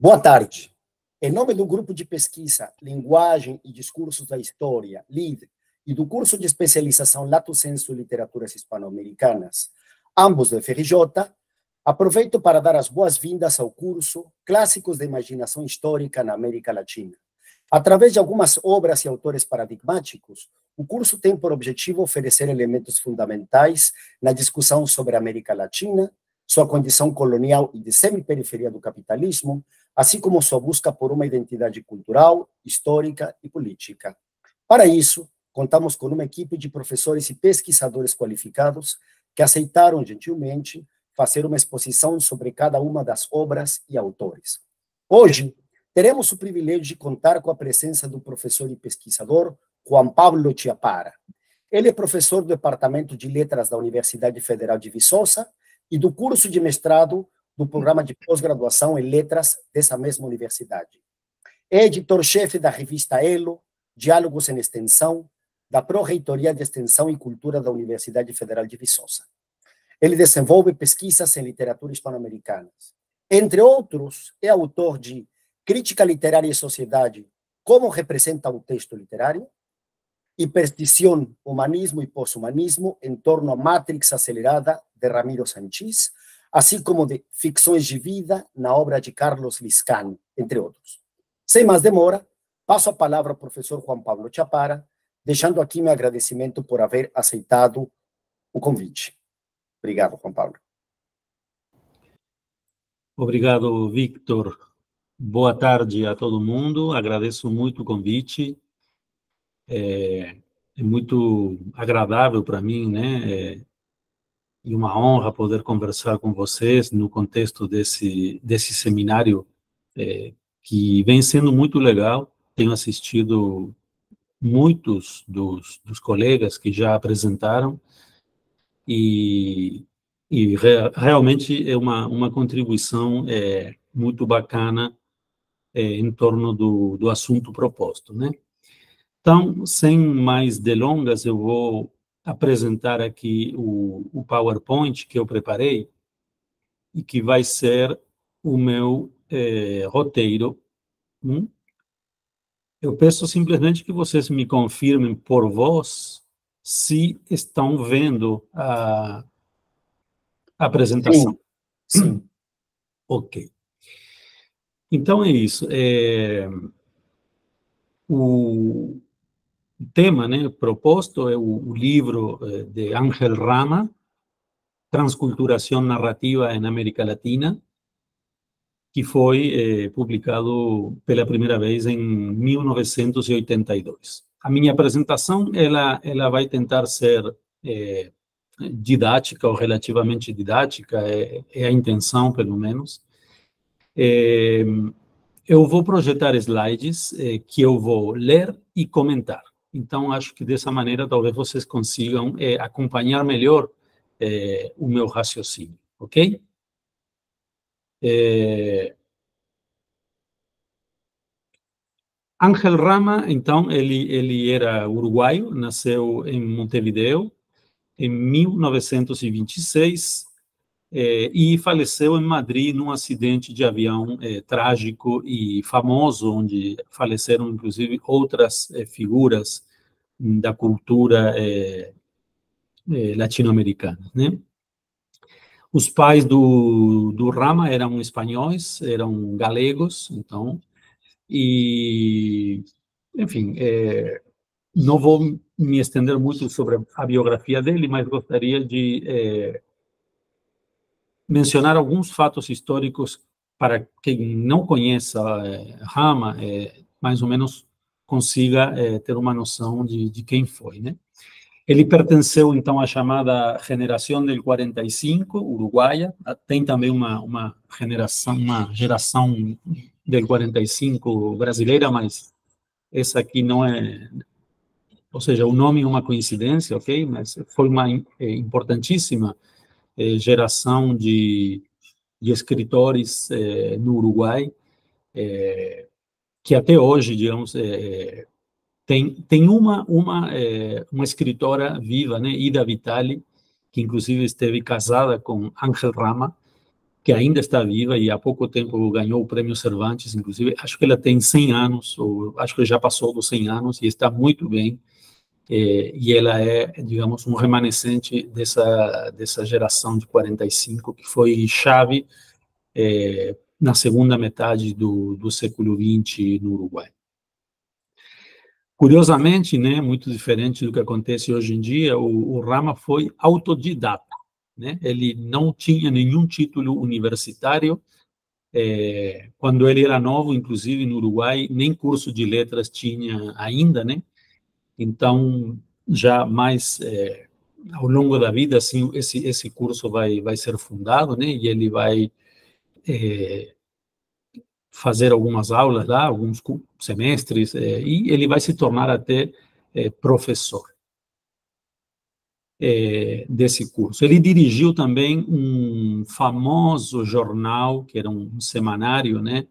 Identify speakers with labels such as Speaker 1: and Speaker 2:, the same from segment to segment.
Speaker 1: Boa tarde. Em nome do grupo de pesquisa Linguagem e Discursos da História, LID, e do curso de especialização Lato Sensu Literaturas Hispano-Americanas, ambos do FRJ, aproveito para dar as boas-vindas ao curso Clássicos da Imaginação Histórica na América Latina. Através de algumas obras e autores paradigmáticos, o curso tem por objetivo oferecer elementos fundamentais na discussão sobre a América Latina, sua condição colonial e de semi-periferia do capitalismo, assim como sua busca por uma identidade cultural, histórica e política. Para isso, contamos com uma equipe de professores e pesquisadores qualificados que aceitaram gentilmente fazer uma exposição sobre cada uma das obras e autores. Hoje, teremos o privilégio de contar com a presença do professor e pesquisador Juan Pablo Chiapara. Ele é professor do Departamento de Letras da Universidade Federal de Viçosa e do curso de mestrado do programa de pós-graduação em letras dessa mesma universidade. É editor-chefe da revista Elo, Diálogos em Extensão, da Pró-Reitoria de Extensão e Cultura da Universidade Federal de Viçosa. Ele desenvolve pesquisas em literatura hispano-americana. Entre outros, é autor de Crítica Literária e Sociedade, Como Representa o Texto Literário, Hiperstición, Humanismo e Pós-Humanismo em torno à Matrix Acelerada, de Ramiro Sanchís, assim como de Ficções de Vida, na obra de Carlos Liscano, entre outros. Sem mais demora, passo a palavra ao professor Juan Pablo Chiapara, deixando aqui meu agradecimento por haver aceitado o convite. Obrigado, Juan Pablo.
Speaker 2: Obrigado, Victor. Boa tarde a todo mundo. Agradeço muito o convite. É muito agradável para mim, né? E uma honra poder conversar com vocês no contexto desse seminário que vem sendo muito legal. Tenho assistido muitos dos colegas que já apresentaram e realmente é uma contribuição muito bacana em torno do assunto proposto, né? Então, sem mais delongas, eu vou apresentar aqui o PowerPoint que eu preparei e que vai ser o meu roteiro. Eu peço simplesmente que vocês me confirmem por voz se estão vendo a apresentação.
Speaker 1: Sim.
Speaker 2: Ok. Então é isso. O tema, né, proposto é o livro de Ángel Rama, Transculturação Narrativa em América Latina, que foi publicado pela primeira vez em 1982. A minha apresentação ela vai tentar ser didática ou relativamente didática, é a intenção, pelo menos. Eu vou projetar slides que eu vou ler e comentar. Então, acho que dessa maneira talvez vocês consigam acompanhar melhor o meu raciocínio, ok? Ángel Rama, então, ele era uruguaio, nasceu em Montevideo em 1926 e faleceu em Madrid num acidente de avião trágico e famoso, onde faleceram, inclusive, outras figuras da cultura latino-americana, né? Os pais do Rama eram espanhóis, eram galegos, então, e, enfim, não vou me estender muito sobre a biografia dele, mas gostaria de mencionar alguns fatos históricos para quem não conheça Rama, mais ou menos consiga ter uma noção de quem foi, né? Ele pertenceu, então, à chamada geração del 45, uruguaia. Tem também uma geração del 45 brasileira, mas essa aqui não é... Ou seja, o nome é uma coincidência, ok? Mas foi uma importantíssima geração de escritores no Uruguai, que até hoje, digamos, tem uma escritora viva, né, Ida Vitali, que inclusive esteve casada com Ángel Rama, que ainda está viva e há pouco tempo ganhou o Prêmio Cervantes, inclusive. Acho que ela tem 100 anos, ou acho que já passou dos 100 anos e está muito bem. E ela é, digamos, um remanescente dessa geração de 45, que foi chave na segunda metade do século XX no Uruguai. Curiosamente, né, muito diferente do que acontece hoje em dia, o Rama foi autodidata, né? Ele não tinha nenhum título universitário. Quando ele era novo, inclusive no Uruguai, nem curso de letras tinha ainda, né? Então, já mais ao longo da vida, assim, esse curso vai ser fundado, né? E ele vai fazer algumas aulas lá, alguns semestres, e ele vai se tornar até professor desse curso. Ele dirigiu também um famoso jornal, que era um semanário, né,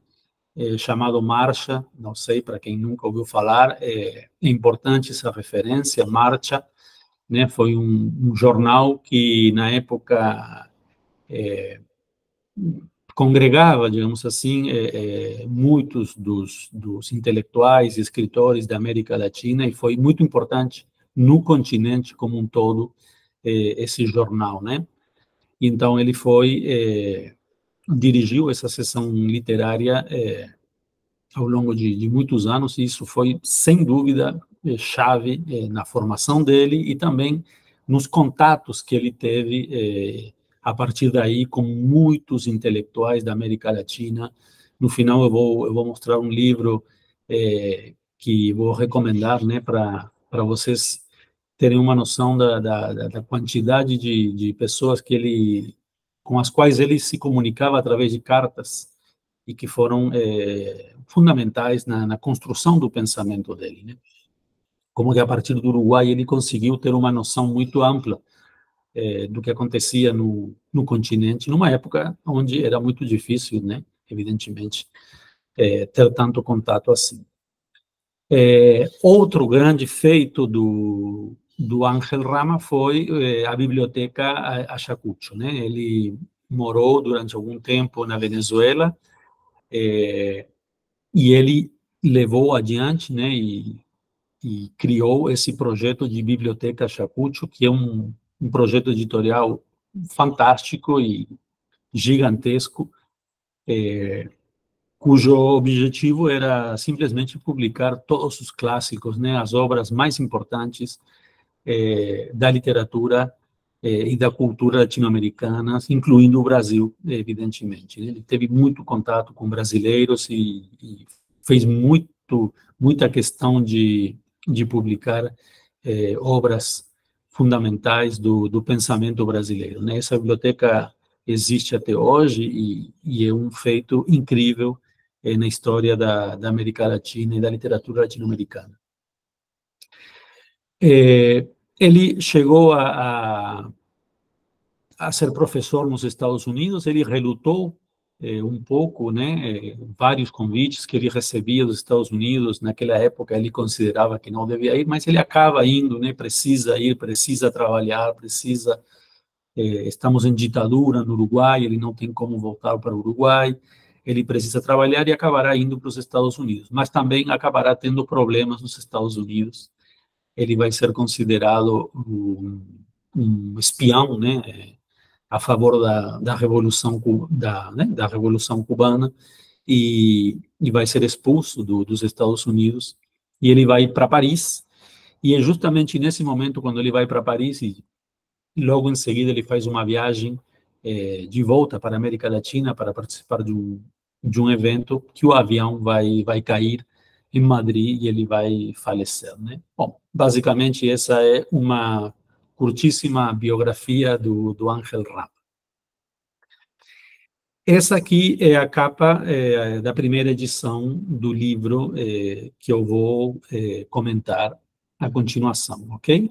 Speaker 2: chamado Marcha, não sei, para quem nunca ouviu falar, é importante essa referência, Marcha, né, foi um jornal que, na época, congregava, digamos assim, muitos dos intelectuais e escritores da América Latina e foi muito importante no continente como um todo esse jornal, né? Então ele dirigiu essa seção literária ao longo de muitos anos e isso foi sem dúvida chave na formação dele e também nos contatos que ele teve a partir daí com muitos intelectuais da América Latina. No final eu vou mostrar um livro que vou recomendar, né, para vocês terem uma noção da quantidade de pessoas com as quais ele se comunicava através de cartas e que foram fundamentais na construção do pensamento dele, né? Como que a partir do Uruguai ele conseguiu ter uma noção muito ampla do que acontecia no continente, numa época onde era muito difícil, né, evidentemente, ter tanto contato assim. Outro grande feito do Ángel Rama foi a Biblioteca Ayacucho, né? Ele morou durante algum tempo na Venezuela e ele levou adiante, né, e criou esse projeto de Biblioteca Ayacucho, que é um projeto editorial fantástico e gigantesco, cujo objetivo era simplesmente publicar todos os clássicos, né, as obras mais importantes da literatura e da cultura latino-americanas, incluindo o Brasil, evidentemente. Ele teve muito contato com brasileiros e fez muita questão de publicar obras fundamentais do pensamento brasileiro, né? Essa biblioteca existe até hoje e é um feito incrível na história da América Latina e da literatura latino-americana. Ele chegou a ser professor nos Estados Unidos, ele relutou um pouco, né, vários convites que ele recebia dos Estados Unidos, naquela época ele considerava que não devia ir, mas ele acaba indo, né, precisa ir, precisa trabalhar, estamos em ditadura no Uruguai, ele não tem como voltar para o Uruguai, ele precisa trabalhar e acabará indo para os Estados Unidos, mas também acabará tendo problemas nos Estados Unidos, ele vai ser considerado um espião, né, a favor da Revolução, da Revolução Cubana e vai ser expulso dos Estados Unidos e ele vai para Paris e é justamente nesse momento quando ele vai para Paris e logo em seguida ele faz uma viagem de volta para a América Latina para participar de um evento que o avião vai cair em Madrid e ele vai falecer, né? Bom, basicamente essa é uma curtíssima biografia do Ángel Rama. Essa aqui é a capa da primeira edição do livro que eu vou comentar a continuação, ok?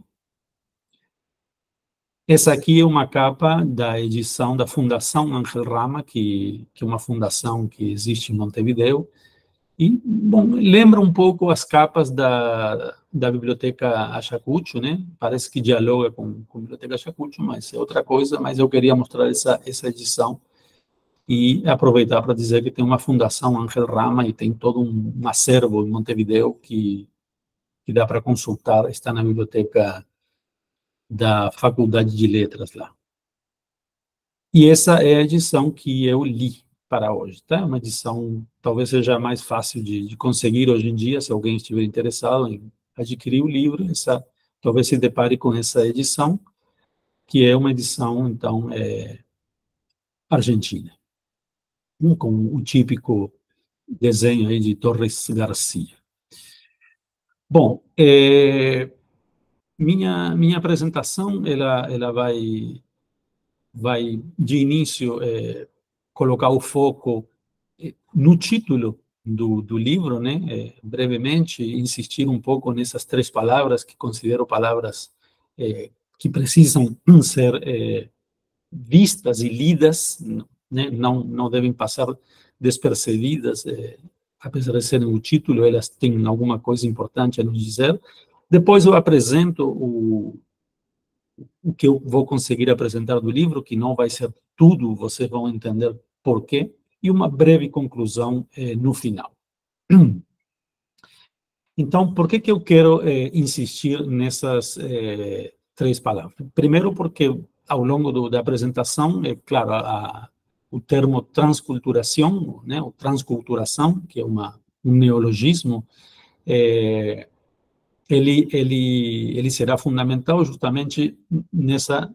Speaker 2: Essa aqui é uma capa da edição da Fundação Ángel Rama, que é uma fundação que existe em Montevideo, e, bom, lembra um pouco as capas da Biblioteca Ayacucho, né? Parece que dialoga com a Biblioteca Ayacucho, mas é outra coisa, mas eu queria mostrar essa edição e aproveitar para dizer que tem uma fundação Ángel Rama e tem todo um acervo em Montevideo que dá para consultar, está na biblioteca da Faculdade de Letras lá. E essa é a edição que eu li para hoje, tá? Uma edição talvez seja mais fácil de conseguir hoje em dia, se alguém estiver interessado em adquirir o livro, talvez se depare com essa edição, que é uma edição, então, argentina, com o típico desenho aí de Torres Garcia. Bom, minha apresentação, ela vai de início colocar o foco no título do livro, né? Brevemente, insistir um pouco nessas três palavras que considero palavras que precisam ser vistas e lidas, né? Não devem passar despercebidas, apesar de serem o título, elas têm alguma coisa importante a nos dizer. Depois eu apresento o que eu vou conseguir apresentar do livro, que não vai ser tudo, vocês vão entender por quê, e uma breve conclusão no final. Então, por que eu quero insistir nessas três palavras? Primeiro, porque ao longo da apresentação, é claro, o termo transculturação, né, ou transculturação, que é um neologismo, ele será fundamental justamente nessa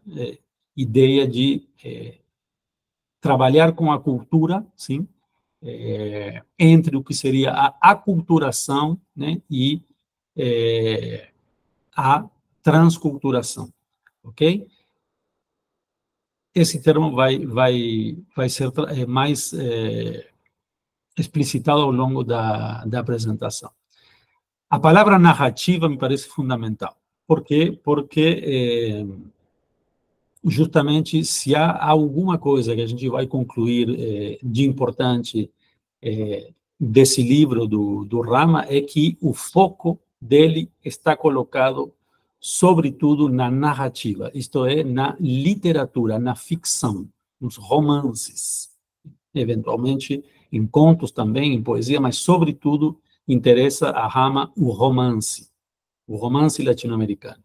Speaker 2: ideia de trabalhar com a cultura, sim, entre o que seria a aculturação, né, e a transculturação, ok? Esse termo vai ser mais explicitado ao longo da apresentação. A palavra narrativa me parece fundamental. Por quê? Porque justamente se há alguma coisa que a gente vai concluir de importante desse livro do Rama, é que o foco dele está colocado, sobretudo, na narrativa, isto é, na literatura, na ficção, nos romances, eventualmente em contos também, em poesia, mas, sobretudo, interessa a Rama o romance latino-americano.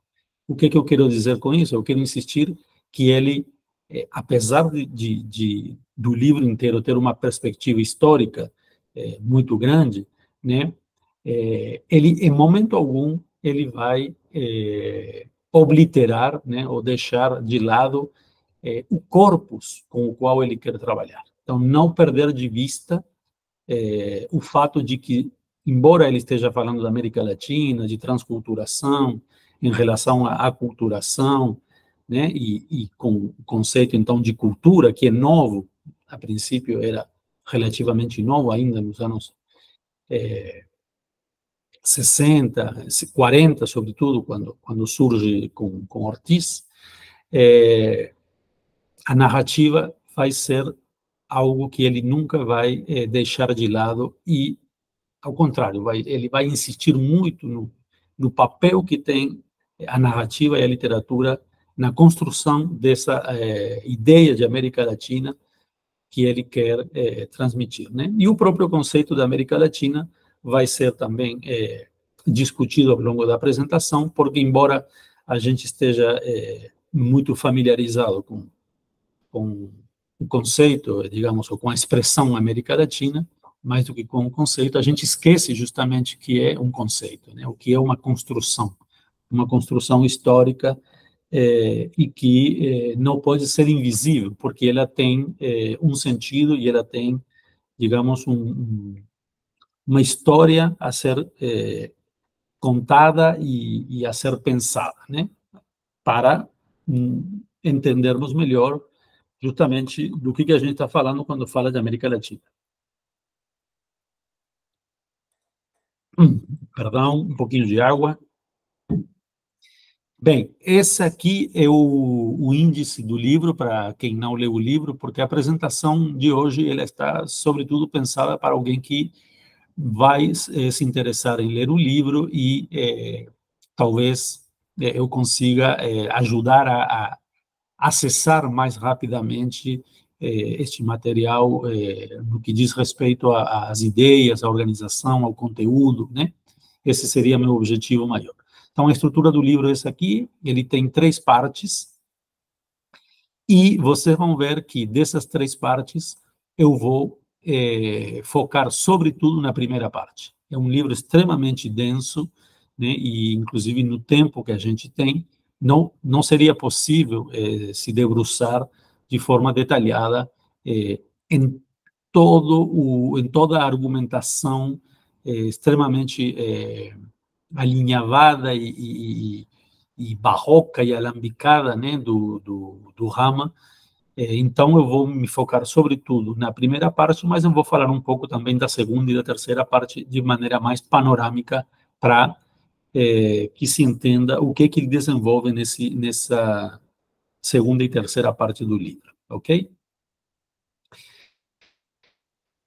Speaker 2: O que eu quero dizer com isso? Eu quero insistir que ele, apesar do livro inteiro ter uma perspectiva histórica muito grande, né, ele, em momento algum, ele vai obliterar, né, ou deixar de lado o corpus com o qual ele quer trabalhar. Então, não perder de vista o fato de que, embora ele esteja falando da América Latina, de transculturação, em relação à aculturação, né, e com o conceito, então, de cultura, que é novo, a princípio era relativamente novo ainda nos anos 60, 40, sobretudo, quando surge com Ortiz, a narrativa vai ser algo que ele nunca vai deixar de lado e, ao contrário, ele vai insistir muito no papel que tem a narrativa e a literatura na construção dessa ideia de América Latina que ele quer transmitir, né? E o próprio conceito da América Latina vai ser também discutido ao longo da apresentação, porque, embora a gente esteja muito familiarizado com o conceito, digamos, ou com a expressão América Latina, mais do que com o conceito, a gente esquece justamente que é um conceito, né? O que é uma construção histórica e que não pode ser invisível, porque ela tem um sentido e ela tem, digamos, uma história a ser contada e a ser pensada, né? Para entendermos melhor justamente do que a gente está falando quando fala de América Latina. Perdão, um pouquinho de água. Bem, esse aqui é o índice do livro, para quem não leu o livro, porque a apresentação de hoje ela está, sobretudo, pensada para alguém que vai se interessar em ler o livro e talvez eu consiga ajudar a acessar mais rapidamente este material no que diz respeito às ideias, à organização, ao conteúdo, né? Esse seria meu objetivo maior. Então, a estrutura do livro é essa aqui, ele tem 3 partes, e vocês vão ver que dessas 3 partes, eu vou focar sobretudo na primeira parte. É um livro extremamente denso, né, e inclusive no tempo que a gente tem, não seria possível se debruçar de forma detalhada em toda a argumentação extremamente alinhavada e barroca e alambicada, né, do Rama. Então, eu vou me focar, sobretudo, na primeira parte, mas eu vou falar um pouco também da segunda e da terceira parte de maneira mais panorâmica, para que se entenda o que ele desenvolve nessa segunda e terceira parte do livro, ok?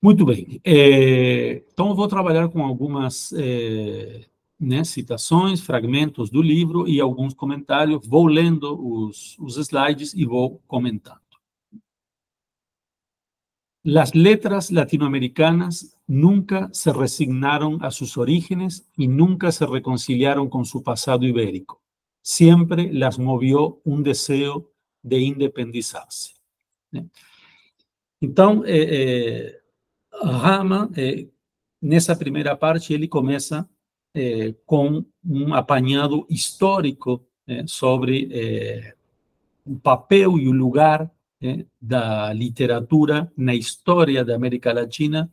Speaker 2: Muito bem. Então, eu vou trabalhar com algumas citações, fragmentos do livro e alguns comentários. Vou lendo os slides e vou comentando. Las letras latinoamericanas nunca se resignaron a sus orígenes y nunca se reconciliaron con su pasado ibérico. Siempre las movió un deseo de independizarse. Então, Rama, nessa primeira parte, ele começa com um apanhado histórico sobre o papel e o lugar da literatura na história da América Latina,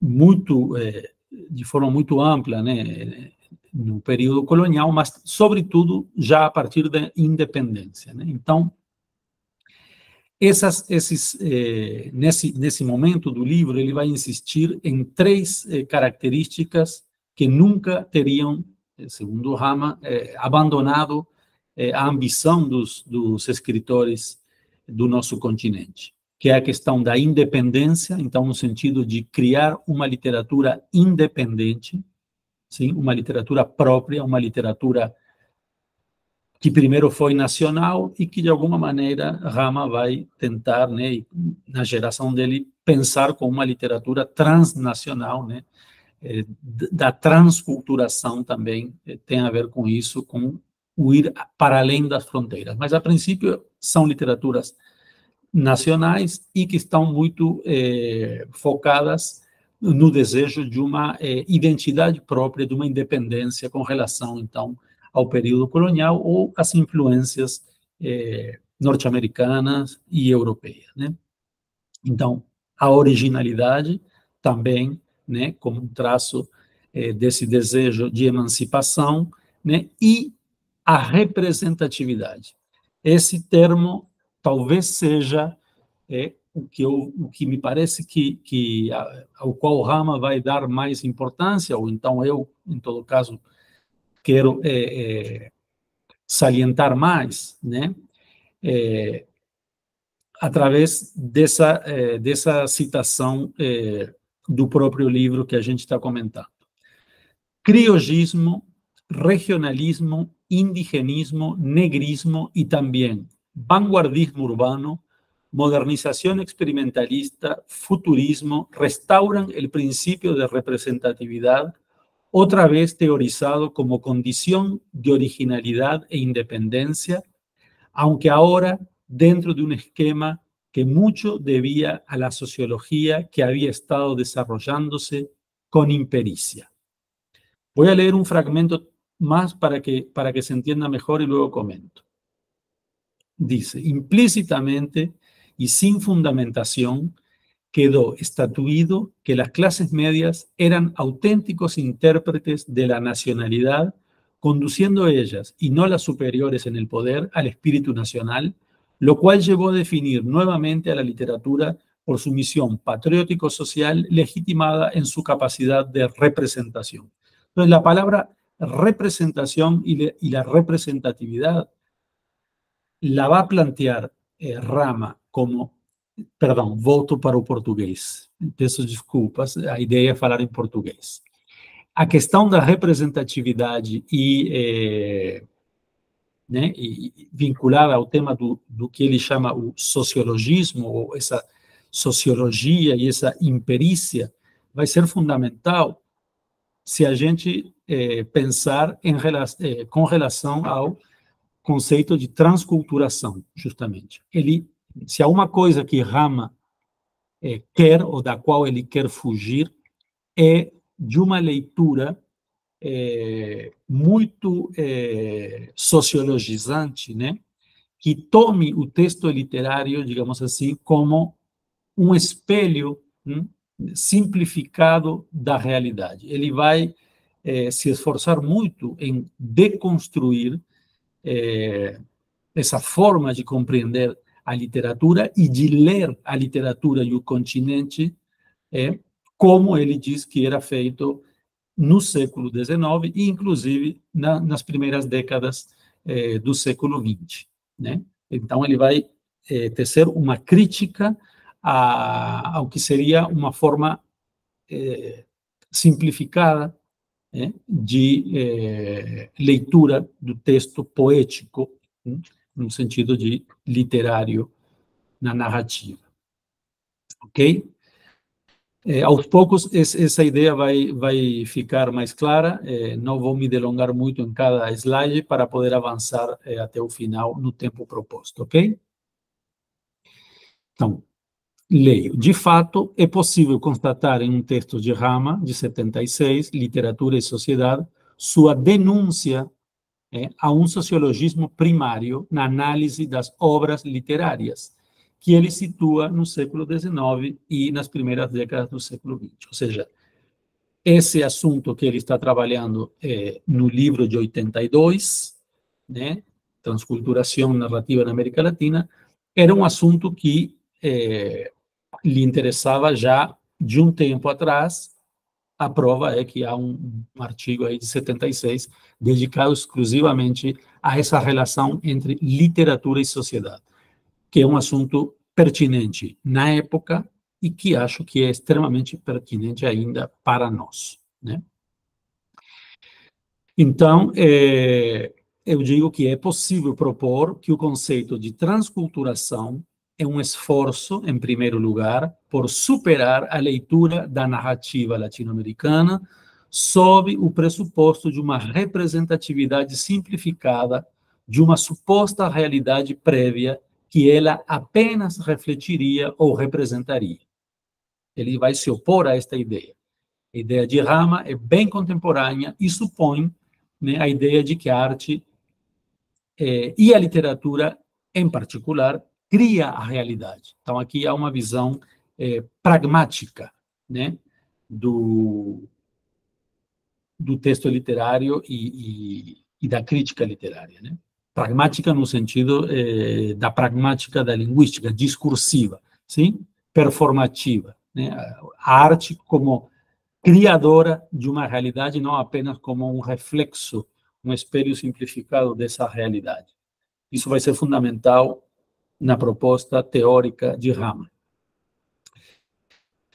Speaker 2: de forma muito ampla, né, no período colonial, mas, sobretudo, já a partir da independência, né? Então, nesse momento do livro, ele vai insistir em 3 características que nunca teriam, segundo Rama, abandonado a ambição dos escritores do nosso continente, que é a questão da independência, então, no sentido de criar uma literatura independente, sim, uma literatura própria, uma literatura que primeiro foi nacional e que, de alguma maneira, Rama vai tentar, né, na geração dele, pensar com uma literatura transnacional, né, da transculturação também, tem a ver com isso, com o ir para além das fronteiras. Mas, a princípio, são literaturas nacionais e que estão muito focadas no desejo de uma identidade própria, de uma independência com relação, então, ao período colonial ou às influências norte-americanas e europeias, né? Então, a originalidade também, né, como um traço desse desejo de emancipação, né, e a representatividade. Esse termo talvez seja o que me parece ao qual Rama vai dar mais importância, ou então eu, em todo caso, quero salientar mais, né? Através dessa citação do próprio livro que a gente está comentando. Criollismo, regionalismo, indigenismo, negrismo y también vanguardismo urbano, modernización experimentalista, futurismo, restauran el principio de representatividad, otra vez teorizado como condición de originalidad e independencia, aunque ahora dentro de un esquema que mucho debía a la sociología que había estado desarrollándose con impericia. Voy a leer un fragmento más para que se entienda mejor y luego comento. Dice, implícitamente y sin fundamentación, quedó estatuido que las clases medias eran auténticos intérpretes de la nacionalidad, conduciendo ellas, y no las superiores en el poder, al espíritu nacional, lo cual llevó a definir nuevamente a la literatura por su misión patriótico-social legitimada en su capacidad de representación. Entonces, la palabra representación y la representatividad la va a plantear Rama como... Perdão, volto para o português. Peço desculpas, a ideia é falar em português. A questão da representatividade e né, e vinculada ao tema do que ele chama o sociologismo, ou essa sociologia e essa imperícia, vai ser fundamental se a gente pensar com relação ao conceito de transculturação, justamente. Se há uma coisa que Rama quer, ou da qual ele quer fugir, é de uma leitura muito sociologizante, né, que tome o texto literário, digamos assim, como um espelho simplificado da realidade. Ele vai se esforçar muito em deconstruir essa forma de compreender a literatura e de ler a literatura e o continente, como ele diz que era feito no século XIX e, inclusive, nas primeiras décadas do século XX, né? Então, ele vai tecer uma crítica ao que seria uma forma simplificada de leitura do texto poético, no sentido de literário na narrativa. Ok? Aos poucos, essa ideia vai ficar mais clara. Não vou me delongar muito em cada slide para poder avançar até o final no tempo proposto, ok? Então, leio. De fato, é possível constatar em um texto de Rama, de 76, Literatura e Sociedade, sua denúncia a um sociologismo primário na análise das obras literárias, que ele situa no século XIX e nas primeiras décadas do século XX. Ou seja, esse assunto que ele está trabalhando no livro de 82, né, Transculturação Narrativa na América Latina, era um assunto que lhe interessava já de um tempo atrás. A prova é que há um artigo aí de 76 dedicado exclusivamente a essa relação entre literatura e sociedade, que é um assunto pertinente na época e que acho que é extremamente pertinente ainda para nós, né? Então, eu digo que é possível propor que o conceito de transculturação é um esforço, em primeiro lugar, por superar a leitura da narrativa latino-americana sob o pressuposto de uma representatividade simplificada de uma suposta realidade prévia que ela apenas refletiria ou representaria. Ele vai se opor a esta ideia. A ideia de Rama é bem contemporânea e supõe, né, a ideia de que a arte e a literatura, em particular, cria a realidade. Então, aqui há uma visão pragmática, né, do texto literário e da crítica literária, né? Pragmática no sentido da pragmática da linguística, discursiva, sim? Performativa, né? A arte como criadora de uma realidade, não apenas como um reflexo, um espelho simplificado dessa realidade. Isso vai ser fundamental na proposta teórica de Rama.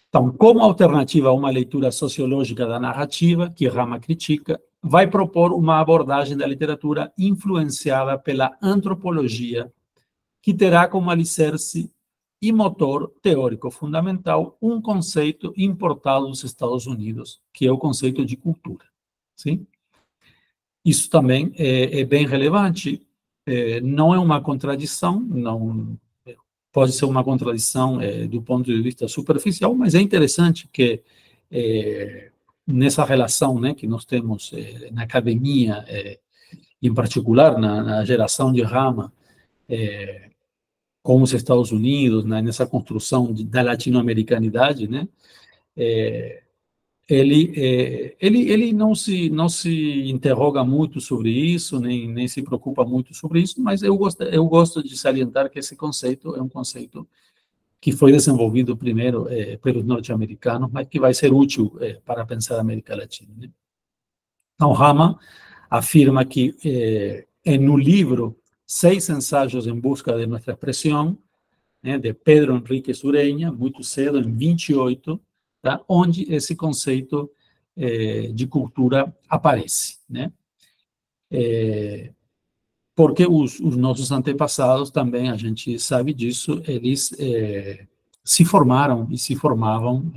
Speaker 2: Então, como alternativa a uma leitura sociológica da narrativa, que Rama critica, vai propor uma abordagem da literatura influenciada pela antropologia, que terá como alicerce e motor teórico fundamental um conceito importado dos Estados Unidos, que é o conceito de cultura. Sim? Isso também é bem relevante, não é uma contradição, não pode ser uma contradição do ponto de vista superficial, mas é interessante que nessa relação, né, que nós temos na academia, em particular na geração de Rama, com os Estados Unidos, né, nessa construção da latino-americanidade, né, ele não se interroga muito sobre isso, nem se preocupa muito sobre isso, mas eu gosto de salientar que esse conceito é um conceito que foi desenvolvido primeiro pelos norte-americanos, mas que vai ser útil para pensar a América Latina, né? Então, Rama afirma que no livro 6 ensaios em busca de nossa expressão, né, de Pedro Henrique Ureña, muito cedo, em 28, tá, onde esse conceito de cultura aparece, né? porque os nossos antepassados também, a gente sabe disso, eles se formaram e se formavam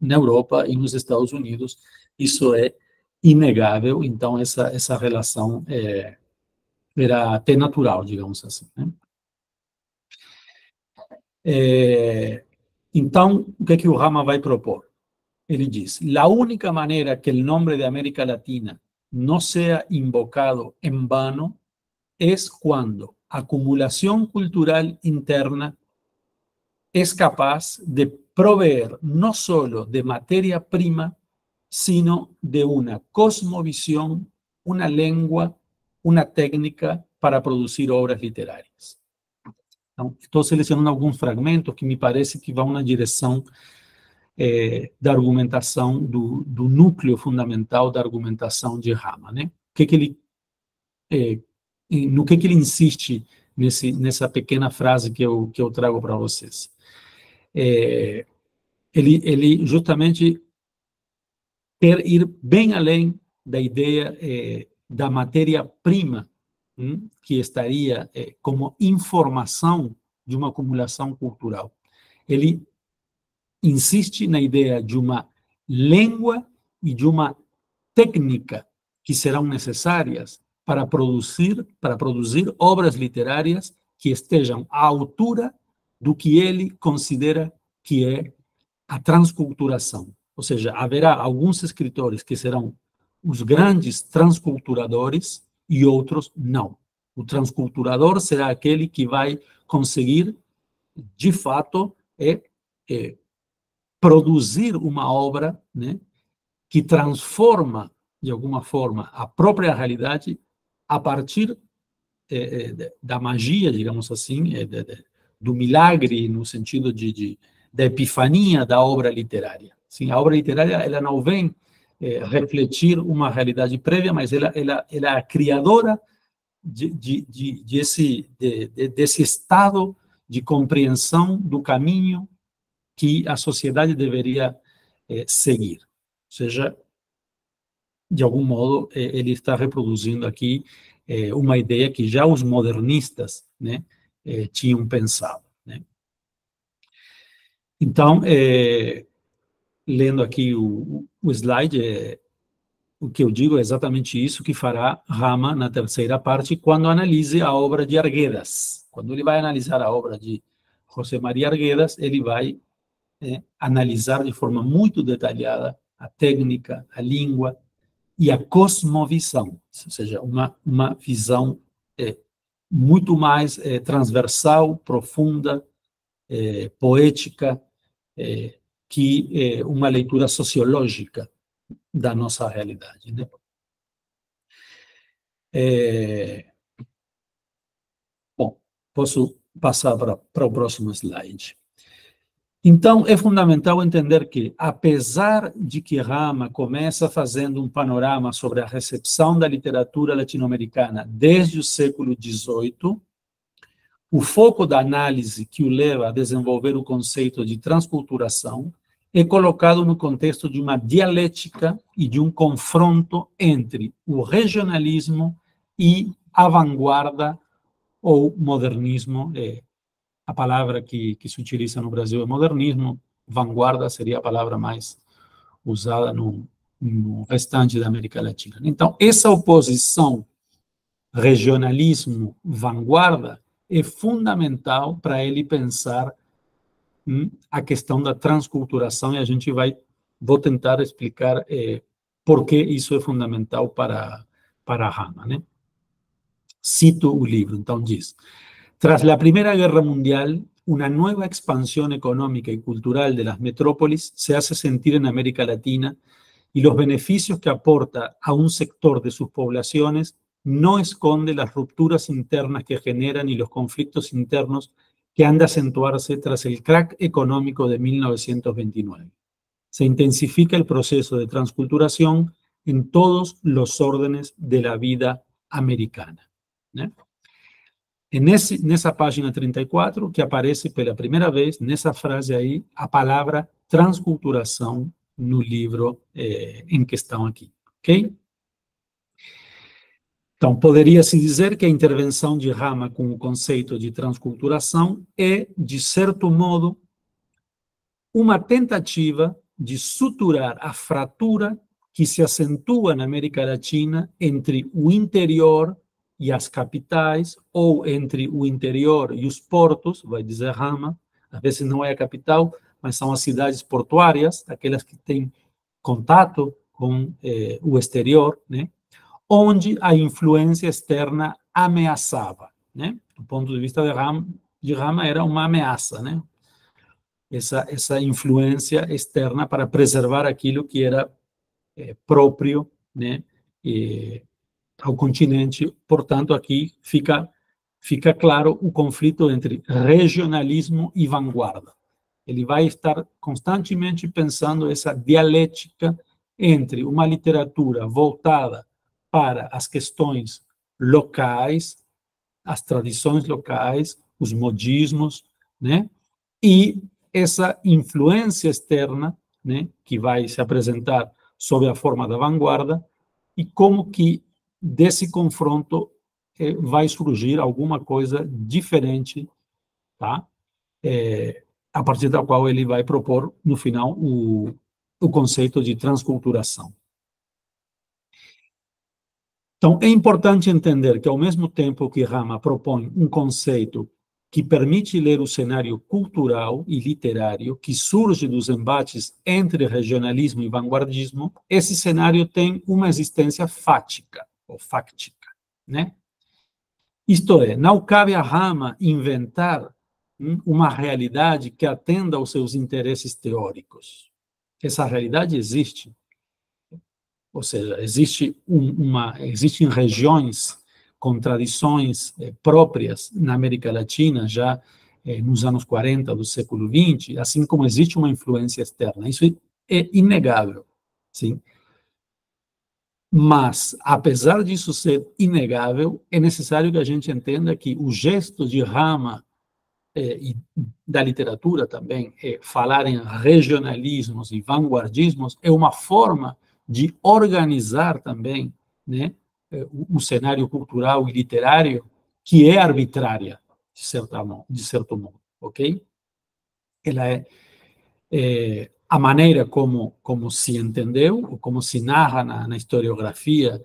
Speaker 2: na Europa e nos Estados Unidos. Isso é inegável, então essa relação era até natural, digamos assim, né? Então, o que o Rama vai propor? Ele diz: la única manera que el nombre de América Latina no sea invocado en vano es cuando acumulación cultural interna es capaz de proveer no solo de materia prima, sino de una cosmovisión, una lengua, una técnica para producir obras literárias. Então, estou selecionando alguns fragmentos que me parece que vão na direção da argumentação, do núcleo fundamental da argumentação de Rama, né? No que ele insiste nessa pequena frase que eu trago para vocês. Ele justamente quer ir bem além da ideia da matéria-prima, que estaria como informação de uma acumulação cultural. Ele insiste na ideia de uma língua e de uma técnica que serão necessárias para produzir obras literárias que estejam à altura do que ele considera que é a transculturação. Ou seja, haverá alguns escritores que serão os grandes transculturadores e outros não. O transculturador será aquele que vai conseguir, de fato, produzir uma obra, né, que transforma, de alguma forma, a própria realidade a partir da magia, digamos assim, do milagre, no sentido da epifania da obra literária. Sim, a obra literária ela não vem refletir uma realidade prévia, mas ela é a criadora desse estado de compreensão do caminho que a sociedade deveria seguir. Ou seja, de algum modo, ele está reproduzindo aqui uma ideia que já os modernistas, né, tinham pensado, né? Então, lendo aqui o slide, o que eu digo é exatamente isso que fará Rama na terceira parte, quando analise a obra de Arguedas. Quando ele vai analisar a obra de José María Arguedas, ele vai analisar de forma muito detalhada a técnica, a língua e a cosmovisão, ou seja, uma visão muito mais transversal, profunda, poética, que uma leitura sociológica da nossa realidade, né? Bom, posso passar para o próximo slide. Então, é fundamental entender que, apesar de que Rama começa fazendo um panorama sobre a recepção da literatura latino-americana desde o século XVIII, o foco da análise que o leva a desenvolver o conceito de transculturação é colocado no contexto de uma dialética e de um confronto entre o regionalismo e a vanguarda ou modernismo. A palavra que se utiliza no Brasil é modernismo, vanguarda seria a palavra mais usada no restante da América Latina. Então, essa oposição regionalismo-vanguarda é fundamental para ele pensar a questão da transculturação, e vou tentar explicar por que isso é fundamental para Rama, né? Cito o livro, então diz: tras la Primera Guerra Mundial, una nueva expansión económica y cultural de las metrópolis se hace sentir en América Latina y los beneficios que aporta a un sector de sus poblaciones no esconde las rupturas internas que generan y los conflictos internos que han de acentuarse tras el crack económico de 1929. Se intensifica el proceso de transculturación en todos los órdenes de la vida americana, ¿no? Nessa página 34, que aparece pela primeira vez, nessa frase aí, a palavra transculturação no livro em questão aqui, ok? Então, poderia-se dizer que a intervenção de Rama com o conceito de transculturação é, de certo modo, uma tentativa de suturar a fratura que se acentua na América Latina entre o interior e as capitais, ou entre o interior e os portos, vai dizer Rama, às vezes não é a capital, mas são as cidades portuárias, aquelas que têm contato com o exterior, né? Onde a influência externa ameaçava, né? Do ponto de vista de Rama era uma ameaça, né? Essa influência externa para preservar aquilo que era próprio, né, ao continente. Portanto, aqui fica claro o conflito entre regionalismo e vanguarda. Ele vai estar constantemente pensando essa dialética entre uma literatura voltada para as questões locais, as tradições locais, os modismos, né, e essa influência externa, né, que vai se apresentar sob a forma da vanguarda, e como que desse confronto vai surgir alguma coisa diferente, tá? A partir da qual ele vai propor, no final, o conceito de transculturação. Então, é importante entender que, ao mesmo tempo que Rama propõe um conceito que permite ler o cenário cultural e literário que surge dos embates entre regionalismo e vanguardismo, esse cenário tem uma existência fática, ou fáctica, né? Isto é, não cabe a Rama inventar uma realidade que atenda aos seus interesses teóricos. Essa realidade existe. Ou seja, existem regiões com tradições próprias na América Latina, já nos anos 40 do século XX, assim como existe uma influência externa. Isso é inegável, sim. Mas, apesar disso ser inegável, é necessário que a gente entenda que o gesto de Rama e da literatura também, falar em regionalismos e vanguardismos, é uma forma de organizar também, né, o cenário cultural e literário, que é arbitrária, de certo modo, ok? Ela é a maneira como se entendeu, ou como se narra na historiografia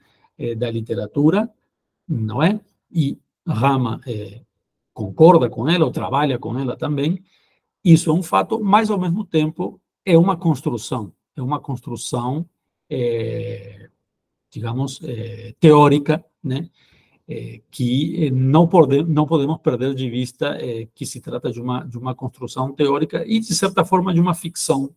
Speaker 2: da literatura, não é? E Rama concorda com ela, ou trabalha com ela também. Isso é um fato, mas, ao mesmo tempo, é uma construção. É uma construção, digamos, teórica, né? Que não podemos perder de vista que se trata de uma construção teórica e, de certa forma, de uma ficção,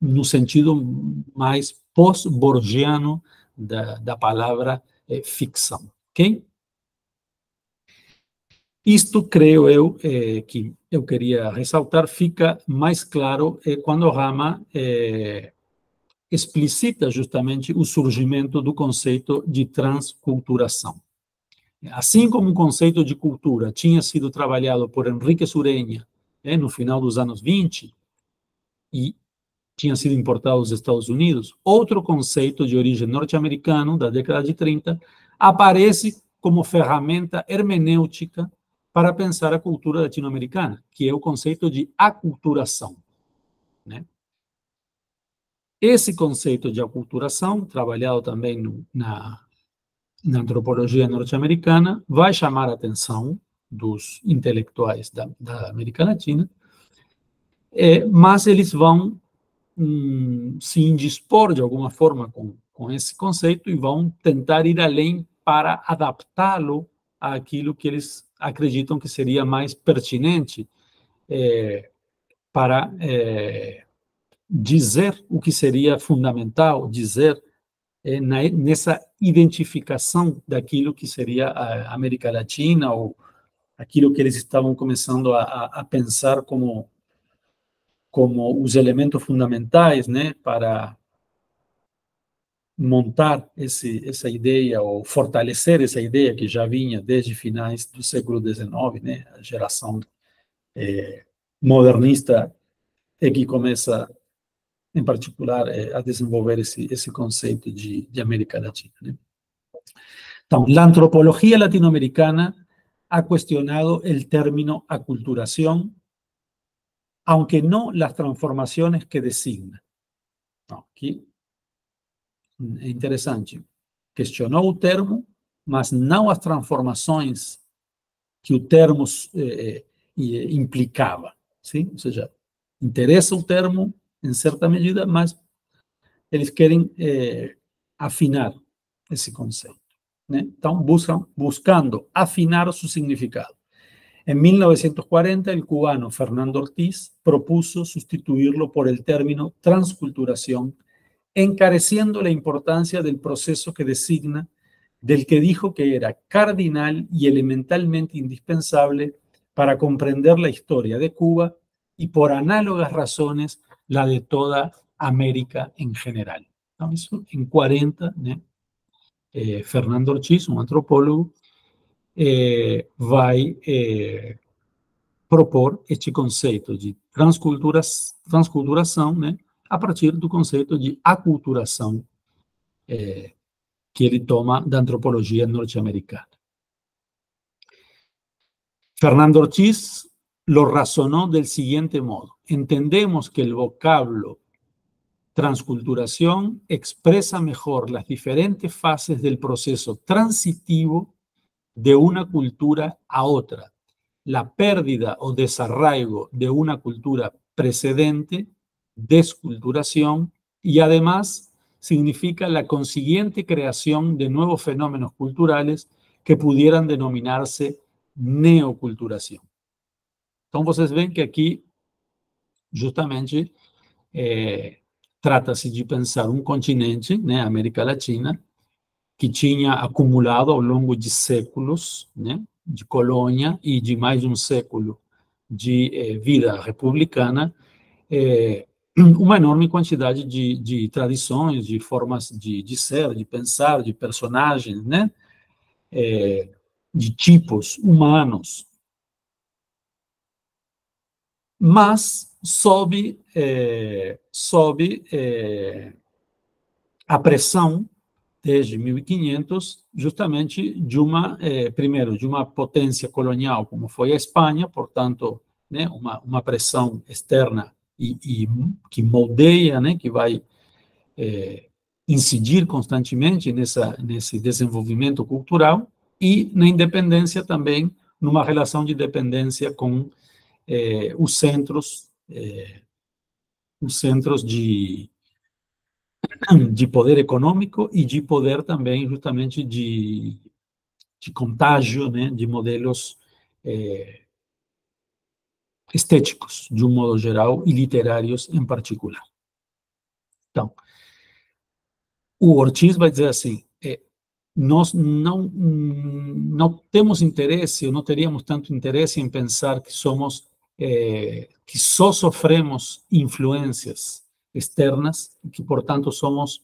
Speaker 2: no sentido mais pós-borgiano da palavra ficção. Ok? Isto, creio eu, que eu queria ressaltar, fica mais claro quando Rama explicita justamente o surgimento do conceito de transculturação. Assim como o conceito de cultura tinha sido trabalhado por Enrique Sureña no final dos anos 20 e tinha sido importado dos Estados Unidos, outro conceito de origem norte-americana, da década de 30, aparece como ferramenta hermenêutica para pensar a cultura latino-americana, que é o conceito de aculturação, né? Esse conceito de aculturação, trabalhado também na antropologia norte-americana, vai chamar a atenção dos intelectuais da América Latina, mas eles vão se indispor de alguma forma com esse conceito e vão tentar ir além para adaptá-lo àquilo que eles acreditam que seria mais pertinente para dizer o que seria fundamental, dizer nessa identificação daquilo que seria a América Latina, ou aquilo que eles estavam começando a pensar como os elementos fundamentais, né, para montar essa ideia, ou fortalecer essa ideia que já vinha desde finais do século XIX, né, a geração modernista é que começa, em particular, a desenvolver esse conceito de América Latina, né? Entonces, la antropología latinoamericana ha cuestionado el término aculturación, aunque no las transformaciones que designa. Aqui é interessante. Questionou o termo, mas não as transformações que o termo implicava. Sim? Ou seja, interessa o termo em certa medida, mas eles querem afinar esse conceito. Né? Então, buscando afinar su significado. En 1940, el cubano Fernando Ortiz propuso sustituirlo por el término transculturación, encareciendo la importancia del proceso que designa, del que dijo que era cardinal y elementalmente indispensable para comprender la historia de Cuba y por análogas razones la de toda América en general. Eso en 40, ¿no? Fernando Ortiz, un antropólogo, vai propor este conceito de transculturação, né, a partir do conceito de aculturação que ele toma da antropologia norte-americana. Fernando Ortiz lo razonó del siguiente modo. Entendemos que el vocablo transculturación expresa mejor las diferentes fases del proceso transitivo de una cultura a otra, la pérdida o desarraigo de una cultura precedente, desculturación, y además significa la consiguiente creación de nuevos fenómenos culturales que pudieran denominarse neoculturación. Então, vocês veem que aqui, justamente, trata-se de pensar um continente, né, América Latina, que tinha acumulado ao longo de séculos, né, de colônia e de mais de um século de vida republicana, uma enorme quantidade de tradições, de formas de ser, de pensar, de personagens, né, de tipos humanos. Mas sob a pressão, desde 1500, justamente de primeiro, de uma potência colonial, como foi a Espanha, portanto, né, uma pressão externa e que moldeia, né, que vai incidir constantemente nesse desenvolvimento cultural, e na independência também, numa relação de dependência com os centros de poder econômico e de poder também, justamente, de contágio, né, de modelos estéticos, de um modo geral, e literários em particular. Então, o Ortiz vai dizer assim, nós não temos interesse, ou não teríamos tanto interesse em pensar que somos, que só sofremos influências externas, que, portanto, somos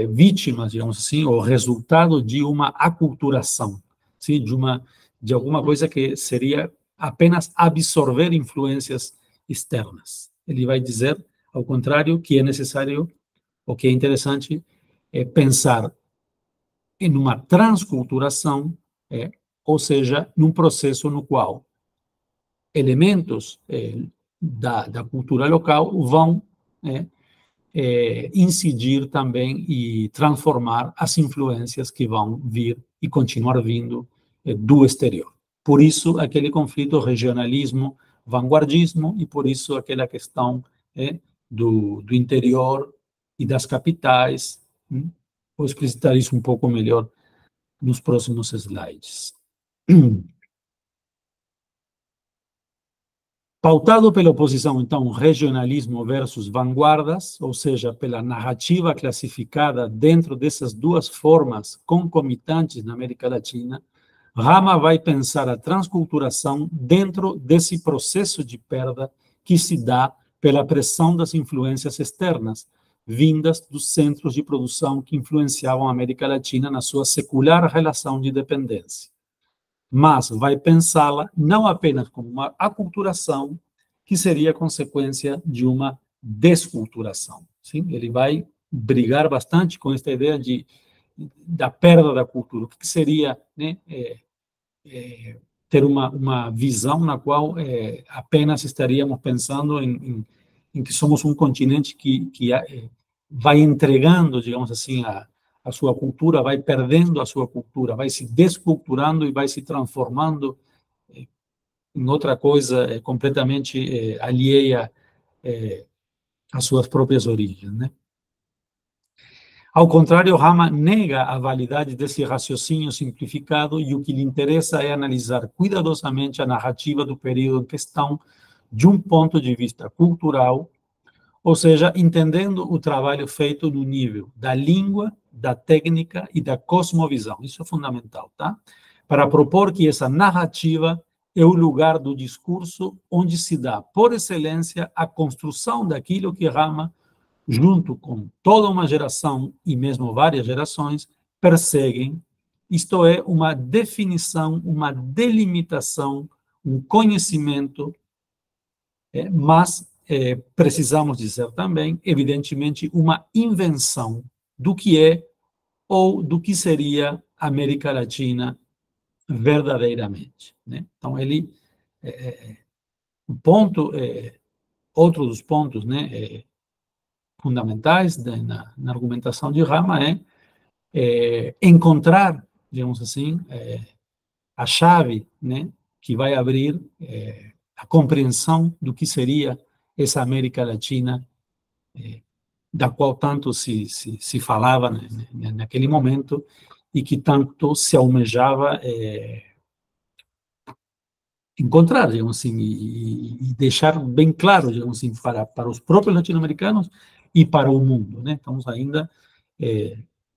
Speaker 2: vítimas, digamos assim, ou resultado de uma aculturação, sim? de alguma coisa que seria apenas absorver influências externas. Ele vai dizer, ao contrário, que é necessário, ou que é interessante, pensar em uma transculturação, ou seja, num processo no qual elementos da cultura local vão incidir também e transformar as influências que vão vir e continuar vindo do exterior. Por isso, aquele conflito regionalismo-vanguardismo, e por isso aquela questão do interior e das capitais. Vou explicitar isso um pouco melhor nos próximos slides. Pautado pela oposição, então, regionalismo versus vanguardas, ou seja, pela narrativa classificada dentro dessas duas formas concomitantes na América Latina, Rama vai pensar a transculturação dentro desse processo de perda que se dá pela pressão das influências externas, vindas dos centros de produção que influenciavam a América Latina na sua secular relação de dependência. Mas vai pensá-la não apenas como uma aculturação, que seria consequência de uma desculturação. Sim? Ele vai brigar bastante com esta ideia de da perda da cultura. O que seria, né, ter uma visão na qual apenas estaríamos pensando em que somos um continente que vai entregando, digamos assim, a sua cultura, vai perdendo a sua cultura, vai se desculturando e vai se transformando em outra coisa completamente alheia às suas próprias origens, né? Ao contrário, Rama nega a validade desse raciocínio simplificado e o que lhe interessa é analisar cuidadosamente a narrativa do período em questão de um ponto de vista cultural, ou seja, entendendo o trabalho feito no nível da língua, da técnica e da cosmovisão. Isso é fundamental, tá? Para propor que essa narrativa é o lugar do discurso onde se dá, por excelência, a construção daquilo que Rama, junto com toda uma geração e mesmo várias gerações, perseguem, isto é, uma definição, uma delimitação, um conhecimento, mas precisamos dizer também, evidentemente, uma invenção do que é ou do que seria América Latina verdadeiramente, né? Então, ele, outro dos pontos, né, fundamentais na argumentação de Rama é encontrar, digamos assim, a chave, né, que vai abrir a compreensão do que seria essa América Latina, da qual tanto se falava, né, naquele momento e que tanto se almejava encontrar, digamos assim, e deixar bem claro, digamos assim, para os próprios latino-americanos e para o mundo, né? Estamos ainda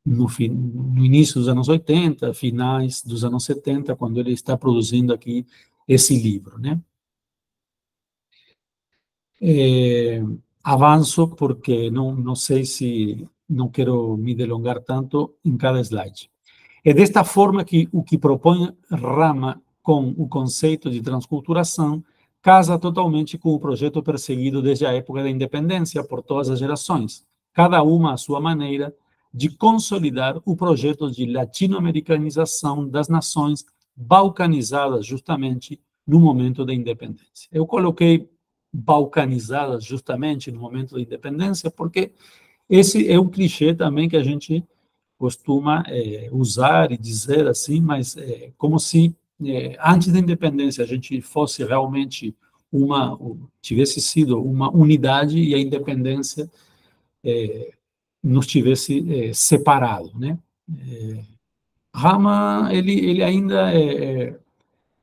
Speaker 2: no início dos anos 80, finais dos anos 70, quando ele está produzindo aqui esse livro, né? Avanço porque não sei se não quero me delongar tanto em cada slide. É desta forma que o que propõe Rama com o conceito de transculturação casa totalmente com o projeto perseguido desde a época da independência por todas as gerações, cada uma à sua maneira, de consolidar o projeto de latino-americanização das nações balcanizadas justamente no momento da independência. Eu coloquei balcanizadas justamente no momento da independência porque esse é um clichê também que a gente costuma usar e dizer assim, mas como se antes da independência a gente fosse realmente tivesse sido uma unidade e a independência nos tivesse separado, né? Rama, ele ainda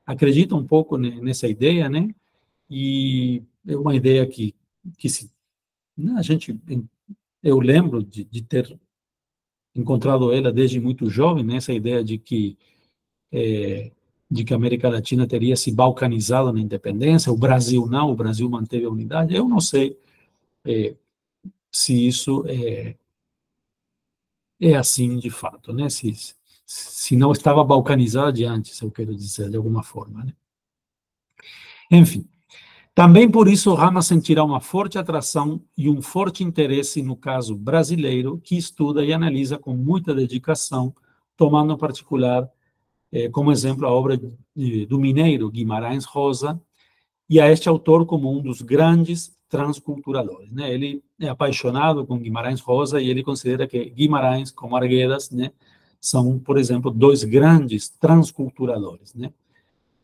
Speaker 2: acredita um pouco nessa ideia, né? E é uma ideia que né, eu lembro de ter encontrado ela desde muito jovem, nessa ideia de que a América Latina teria se balcanizado na independência, o Brasil não, o Brasil manteve a unidade. Eu não sei se isso é assim de fato, né? Se não estava balcanizada de antes, eu quero dizer, de alguma forma, né? Enfim, também por isso Rama sentirá uma forte atração e um forte interesse no caso brasileiro, que estuda e analisa com muita dedicação, tomando em particular como exemplo a obra do mineiro Guimarães Rosa, e a este autor como um dos grandes transculturadores, né? Ele é apaixonado com Guimarães Rosa e ele considera que Guimarães, como Arguedas, né, são, por exemplo, dois grandes transculturadores, né?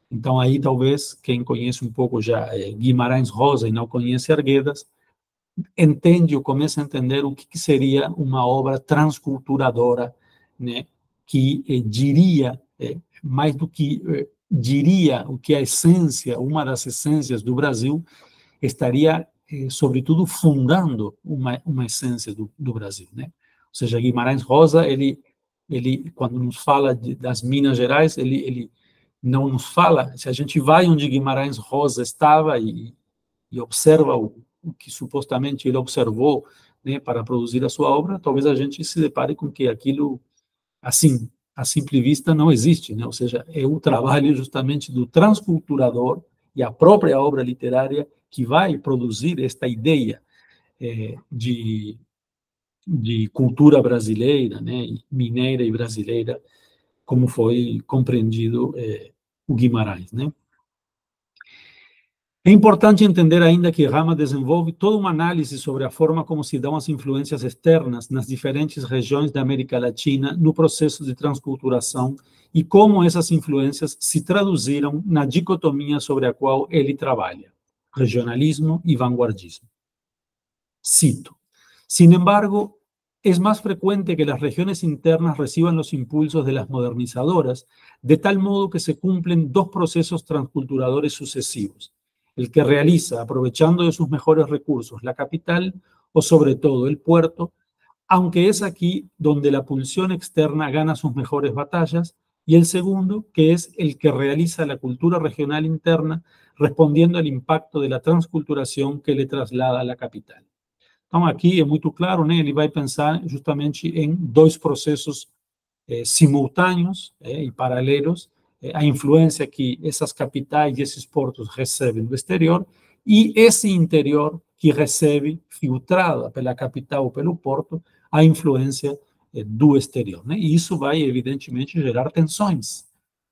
Speaker 2: Então, aí, talvez, quem conhece um pouco já Guimarães Rosa e não conhece Arguedas, entende ou começa a entender o que seria uma obra transculturadora, né, que diria, mais do que diria o que a essência, uma das essências do Brasil, estaria, sobretudo, fundando uma essência do Brasil, né? Ou seja, Guimarães Rosa, ele quando nos fala das Minas Gerais, ele não nos fala, se a gente vai onde Guimarães Rosa estava e observa o que supostamente ele observou, né, para produzir a sua obra, talvez a gente se depare com que aquilo, assim, a simple vista, não existe, né? Ou seja, é o trabalho justamente do transculturador e a própria obra literária que vai produzir esta ideia de de cultura brasileira, né, mineira e brasileira, como foi compreendido o Guimarães, né? É importante entender ainda que Rama desenvolve toda uma análise sobre a forma como se dão as influências externas nas diferentes regiões da América Latina no processo de transculturação e como essas influências se traduziram na dicotomia sobre a qual ele trabalha, regionalismo e vanguardismo. Cito: sin embargo, es más frecuente que las regiones internas reciban los impulsos de las modernizadoras, de tal modo que se cumplen dos procesos transculturadores sucesivos: el que realiza, aprovechando de sus mejores recursos, la capital o sobre todo el puerto, aunque es aquí donde la pulsión externa gana sus mejores batallas, y el segundo, que es el que realiza la cultura regional interna, respondiendo al impacto de la transculturación que le traslada a la capital. Então, aqui é muito claro, né? Ele vai pensar justamente em dois processos simultâneos e paralelos, a influência que essas capitais e esses portos recebem do exterior e esse interior que recebe, filtrada pela capital ou pelo porto, a influência do exterior, né? E isso vai, evidentemente, gerar tensões.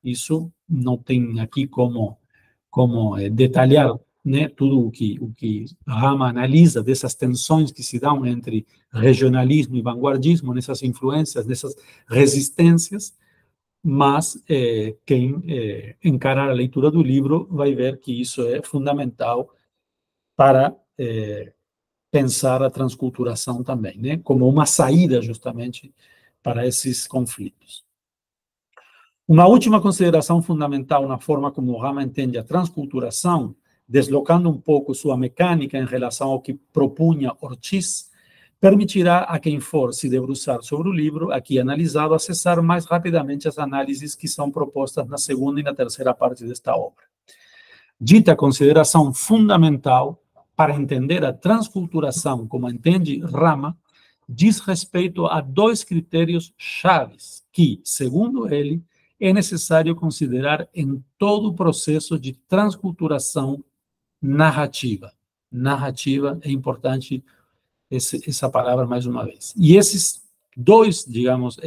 Speaker 2: Isso não tem aqui como detalhar, né, tudo o que Rama analisa dessas tensões que se dão entre regionalismo e vanguardismo, nessas influências, nessas resistências, mas quem encarar a leitura do livro vai ver que isso é fundamental para pensar a transculturação também, né, como uma saída justamente para esses conflitos. Uma última consideração fundamental na forma como Rama entende a transculturação, deslocando um pouco sua mecânica em relação ao que propunha Ortiz, permitirá a quem for se debruçar sobre o livro, aqui analisado, acessar mais rapidamente as análises que são propostas na segunda e na terceira parte desta obra. Dita consideração fundamental para entender a transculturação, como entende Rama, diz respeito a dois critérios chaves que, segundo ele, é necessário considerar em todo o processo de transculturação narrativa. Narrativa é importante essa palavra mais uma vez. E esses dois, digamos,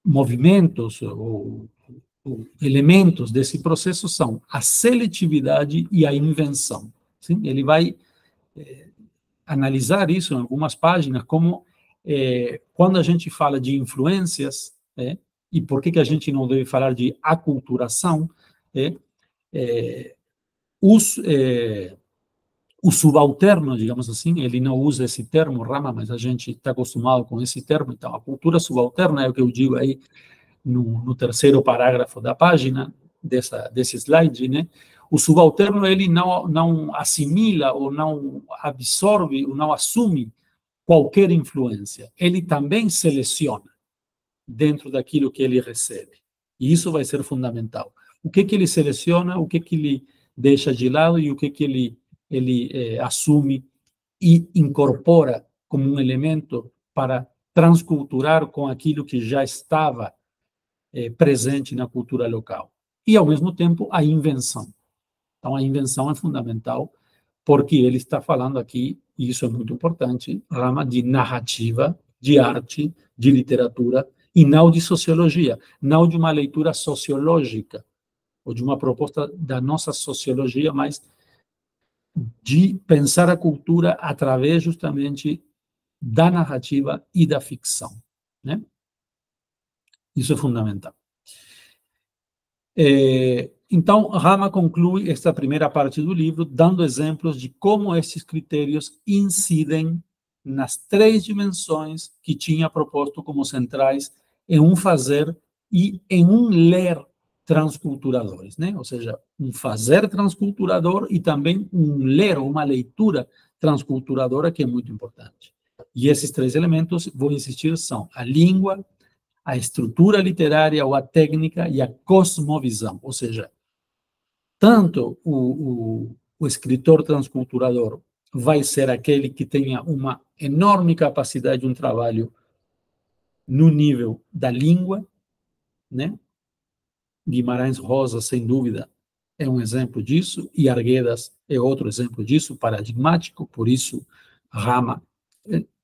Speaker 2: movimentos ou elementos desse processo são a seletividade e a invenção. Sim? Ele vai analisar isso em algumas páginas, como quando a gente fala de influências, e por que a gente não deve falar de aculturação, o subalterno, digamos assim, ele não usa esse termo, Rama, mas a gente está acostumado com esse termo, então a cultura subalterna é o que eu digo aí no terceiro parágrafo da página, desse slide, né? O subalterno, ele não assimila ou não absorve ou não assume qualquer influência. Ele também seleciona dentro daquilo que ele recebe. E isso vai ser fundamental. O que ele seleciona, o que ele deixa de lado e o que ele assume e incorpora como um elemento para transculturar com aquilo que já estava presente na cultura local. E, ao mesmo tempo, a invenção. Então, a invenção é fundamental, porque ele está falando aqui, e isso é muito importante, Rama, de narrativa, de arte, de literatura, e não de sociologia, não de uma leitura sociológica, ou de uma proposta da nossa sociologia, mas de pensar a cultura através, justamente, da narrativa e da ficção, né? Isso é fundamental. Então, Rama conclui esta primeira parte do livro dando exemplos de como esses critérios incidem nas três dimensões que tinha proposto como centrais em um fazer e em um ler transculturadores, né? Ou seja, um fazer transculturador e também um ler, uma leitura transculturadora, que é muito importante. E esses três elementos, vou insistir, são a língua, a estrutura literária ou a técnica e a cosmovisão, ou seja, tanto o escritor transculturador vai ser aquele que tenha uma enorme capacidade de um trabalho no nível da língua, né? Guimarães Rosa, sem dúvida, é um exemplo disso, e Arguedas é outro exemplo disso, paradigmático, por isso Rama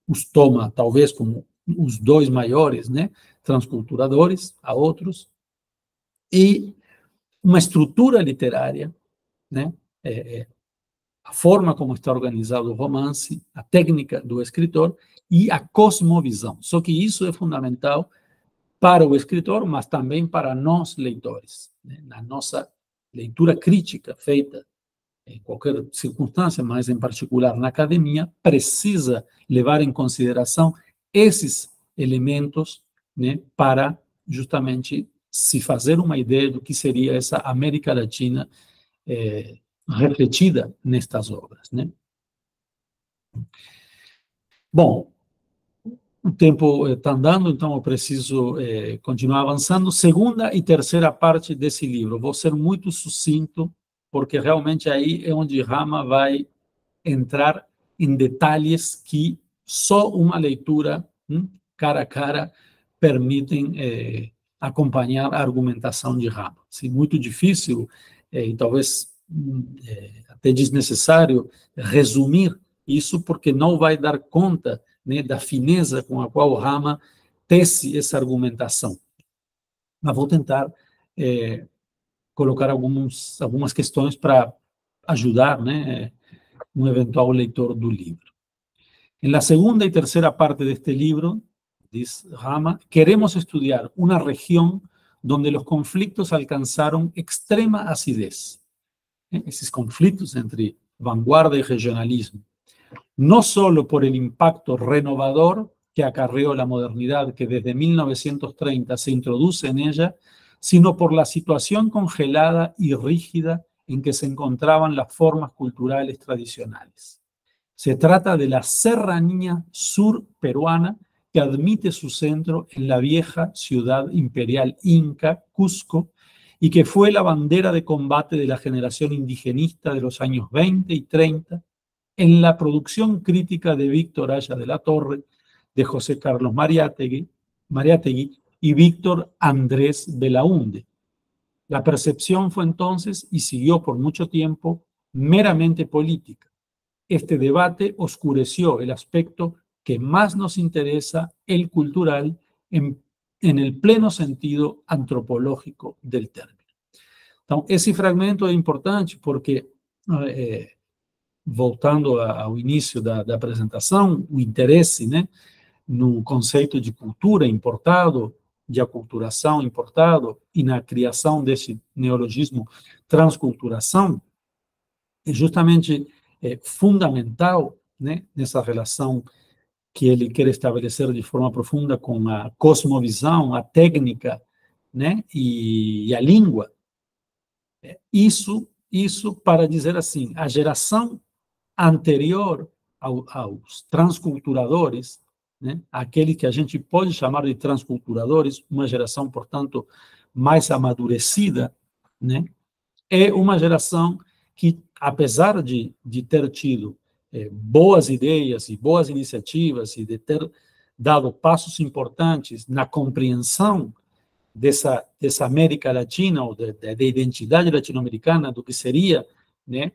Speaker 2: os toma, talvez, como os dois maiores, né, transculturadores, a outros, e uma estrutura literária, né, a forma como está organizado o romance, a técnica do escritor e a cosmovisão. Só que isso é fundamental para o escritor, mas também para nós, leitores, né? Na nossa leitura crítica feita em qualquer circunstância, mas em particular na academia, precisa levar em consideração esses elementos, né, para justamente se fazer uma ideia do que seria essa América Latina refletida nestas obras, né? Bom, o tempo está andando, então eu preciso continuar avançando. Segunda e terceira parte desse livro. Vou ser muito sucinto, porque realmente aí é onde Rama vai entrar em detalhes que só uma leitura cara a cara permitem acompanhar a argumentação de Rama. Assim, muito difícil e talvez até desnecessário resumir isso, porque não vai dar conta, né, da fineza com a qual Rama tece essa argumentação. Mas vou tentar colocar algumas questões para ajudar, né, um eventual leitor do livro. En la segunda y tercera parte de este libro, dice Rama, queremos estudiar una región donde los conflictos alcanzaron extrema acidez. Esos conflictos entre vanguardia y regionalismo. No solo por el impacto renovador que acarreó la modernidad que desde 1930 se introduce en ella, sino por la situación congelada y rígida en que se encontraban las formas culturales tradicionales. Se trata de la serranía sur peruana que admite su centro en la vieja ciudad imperial inca, Cusco, y que fue la bandera de combate de la generación indigenista de los años 20 y 30, en la producción crítica de Víctor Aya de la Torre, de José Carlos Mariátegui y Víctor Andrés Belaúnde. La percepción fue entonces, y siguió por mucho tiempo, meramente política. Este debate oscureció el aspecto que más nos interesa, el cultural, en el pleno sentido antropológico del término. Então, esse fragmento é importante porque, voltando ao início da apresentação, o interesse, né, no conceito de cultura importado, de aculturação importado, e na criação desse neologismo transculturação, é justamente fundamental, né, nessa relação que ele quer estabelecer de forma profunda com a cosmovisão, a técnica, né, e a língua. Isso para dizer assim, a geração anterior aos transculturadores, né, aquele que a gente pode chamar de transculturadores, uma geração, portanto, mais amadurecida, né, é uma geração que, apesar de ter tido boas ideias e boas iniciativas e de ter dado passos importantes na compreensão dessa América Latina, ou da identidade latino-americana, do que seria, né,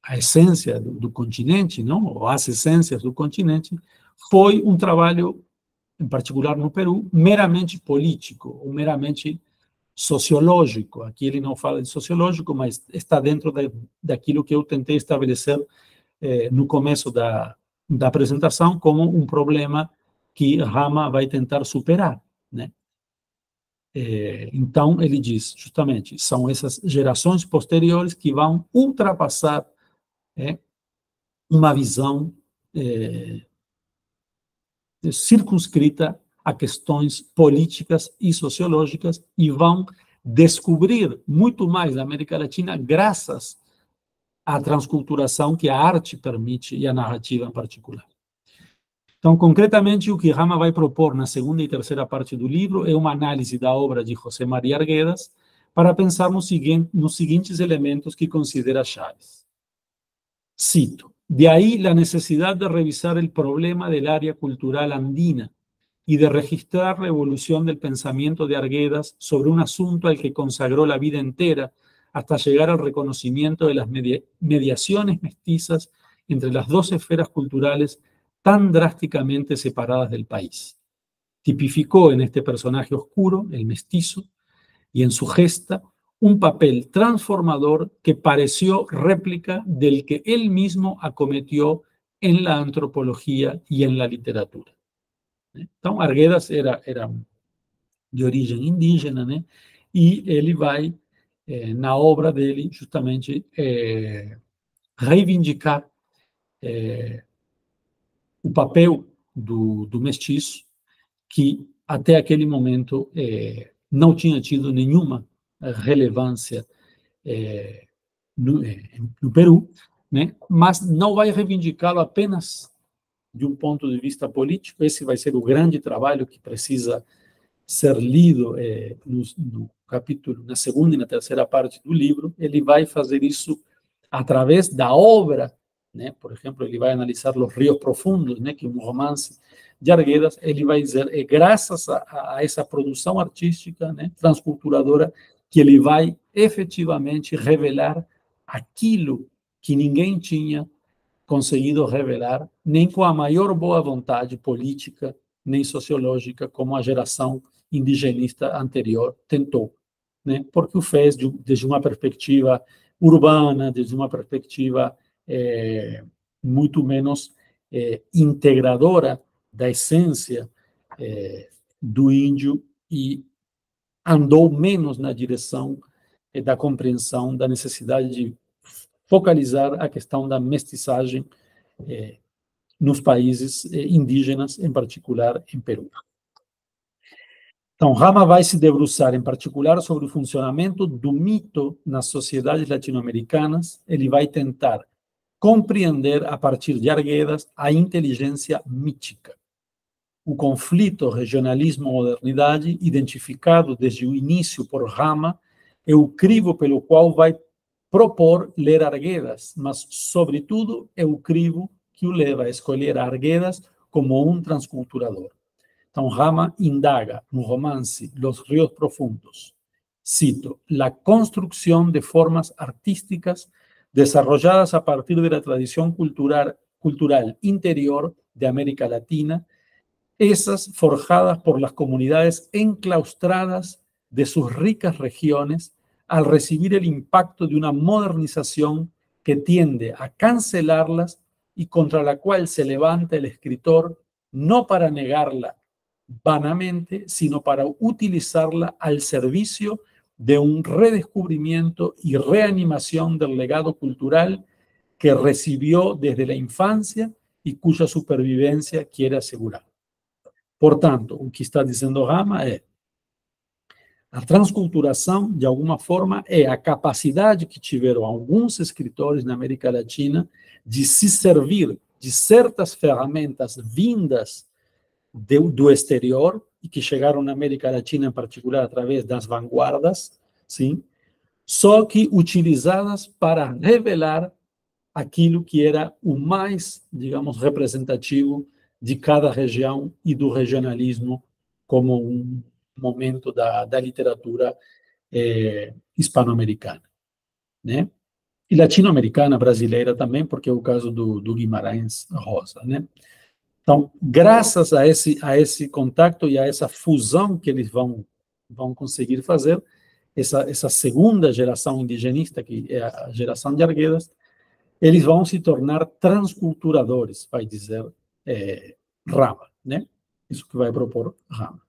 Speaker 2: a essência do continente, não? Ou as essências do continente, foi um trabalho, em particular no Peru, meramente político, ou meramente sociológico. Aqui ele não fala de sociológico, mas está dentro daquilo que eu tentei estabelecer no começo da apresentação como um problema que Rama vai tentar superar, né? Então, ele diz, justamente, são essas gerações posteriores que vão ultrapassar uma visão circunscrita a questões políticas e sociológicas e vão descobrir muito mais da América Latina graças à transculturação que a arte permite e a narrativa em particular. Então, concretamente, o que Rama vai propor na segunda e terceira parte do livro é uma análise da obra de José María Arguedas para pensar nos seguintes elementos que considera chaves. Cito: de ahí la necesidad de revisar el problema del área cultural andina y de registrar la evolución del pensamiento de Arguedas sobre un asunto al que consagró la vida entera hasta llegar al reconocimiento de las mediaciones mestizas entre las dos esferas culturales tan drásticamente separadas del país. Tipificó en este personaje oscuro, el mestizo, y en su gesta, un papel transformador que pareció réplica del que él mismo acometió en la antropología y en la literatura. Então, Arguedas era de origem indígena, né? E ele vai, na obra dele, justamente reivindicar o papel do mestiço, que até aquele momento não tinha tido nenhuma relevância no Peru, né? Mas não vai reivindicá-lo apenas de um ponto de vista político. Esse vai ser o grande trabalho que precisa ser lido no capítulo, na segunda e na terceira parte do livro. Ele vai fazer isso através da obra, né? Por exemplo, ele vai analisar Los Ríos Profundos, né? Que é um romance de Arguedas. Ele vai dizer, é graças a essa produção artística, né? Transculturadora, que ele vai efetivamente revelar aquilo que ninguém tinha conseguido revelar, nem com a maior boa vontade política, nem sociológica, como a geração indigenista anterior tentou, né? Porque o fez desde uma perspectiva urbana, desde uma perspectiva muito menos integradora da essência do índio, e andou menos na direção da compreensão da necessidade de focalizar a questão da mestiçagem nos países indígenas, em particular em Peru. Então, Rama vai se debruçar, em particular, sobre o funcionamento do mito nas sociedades latino-americanas. Ele vai tentar compreender, a partir de Arguedas, a inteligência mítica. O conflito regionalismo-modernidade, identificado desde o início por Rama, é o crivo pelo qual vai propor ler Arguedas, mas, sobretudo, é o crivo que o leva a escolher Arguedas como um transculturador. Então, Rama indaga no romance Los Ríos Profundos, cito, la construcción de formas artísticas desarrolladas a partir de la tradición cultural interior de América Latina, esas forjadas por las comunidades enclaustradas de sus ricas regiones al recibir el impacto de una modernización que tiende a cancelarlas y contra la cual se levanta el escritor no para negarla vanamente, sino para utilizarla al servicio de un redescubrimiento y reanimación del legado cultural que recibió desde la infancia y cuya supervivencia quiere asegurar. Portanto, o que está dizendo Rama é a transculturação, de alguma forma, é a capacidade que tiveram alguns escritores na América Latina de se servir de certas ferramentas vindas do exterior e que chegaram na América Latina, em particular, através das vanguardas, sim? Só que utilizadas para revelar aquilo que era o mais, digamos, representativo de cada região e do regionalismo como um momento da literatura hispano-americana, né? E latino-americana, brasileira também, porque é o caso do Guimarães Rosa, né? Então, graças a esse contato e a essa fusão que eles vão conseguir fazer, essa segunda geração indigenista, que é a geração de Arguedas, eles vão se tornar transculturadores, vai dizer Rama, né? Isso que vai propor Rama.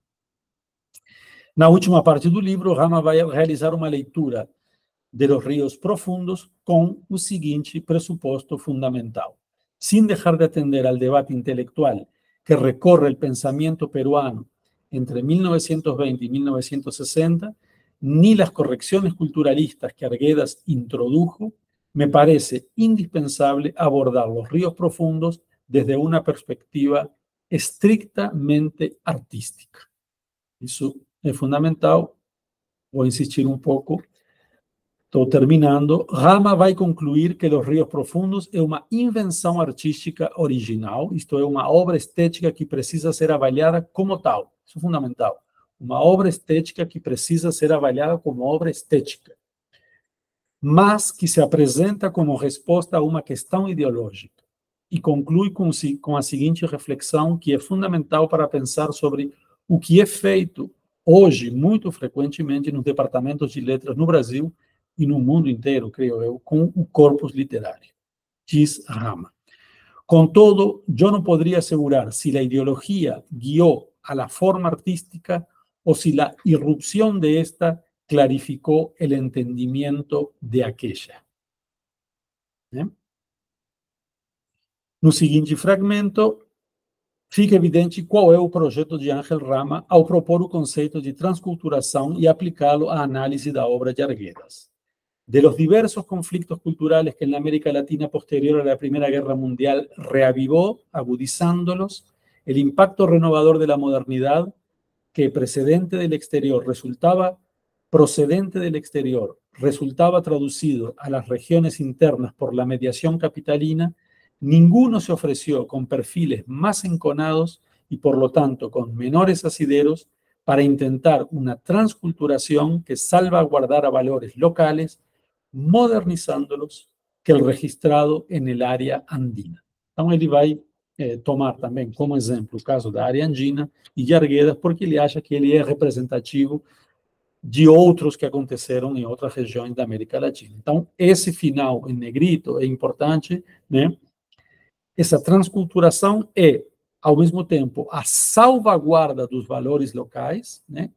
Speaker 2: Na última parte do livro, Rama vai realizar uma leitura de Los Ríos Profundos com o seguinte pressuposto fundamental. Sin dejar de atender al debate intelectual que recorre el pensamiento peruano entre 1920 y 1960, ni las correcciones culturalistas que Arguedas introdujo, me parece indispensable abordar Los Ríos Profundos desde una perspectiva estrictamente artística. Isso é fundamental. Vou insistir um pouco. Estou terminando. Rama vai concluir que Los Ríos Profundos é uma invenção artística original, isto é, uma obra estética que precisa ser avaliada como tal. Isso é fundamental. Uma obra estética que precisa ser avaliada como obra estética, mas que se apresenta como resposta a uma questão ideológica. e conclui com a seguinte reflexão, que é fundamental para pensar sobre o que é feito hoje, muito frequentemente, nos departamentos de letras no Brasil e no mundo inteiro, creio eu, com o corpus literário. Diz Rama. Contudo, yo no podría asegurar si la ideología guió a la forma artística o si la irrupción de esta clarificó el entendimiento de aquella. No seguinte fragmento, fica evidente qual é o projeto de Ángel Rama ao propor o conceito de transculturação e aplicá-lo à análise da obra de Arguedas. De los diversos conflictos culturales que en la América Latina posterior a la Primera Guerra Mundial reavivó, agudizándolos, el impacto renovador de la modernidad, que procedente del exterior resultaba traducido a las regiones internas por la mediación capitalina, ninguno se ofreció con perfiles más enconados y por lo tanto con menores asideros para intentar una transculturación que salvaguardara valores locales, modernizándolos, que el registrado en el área andina. Então, ele vai tomar também como exemplo o caso da área andina e de Arguedas, porque ele acha que ele é representativo de outros que aconteceram em outras regiões da América Latina. Então, esse final em negrito é importante, né? Essa transculturação é, ao mesmo tempo, a salvaguarda dos valores locais, né?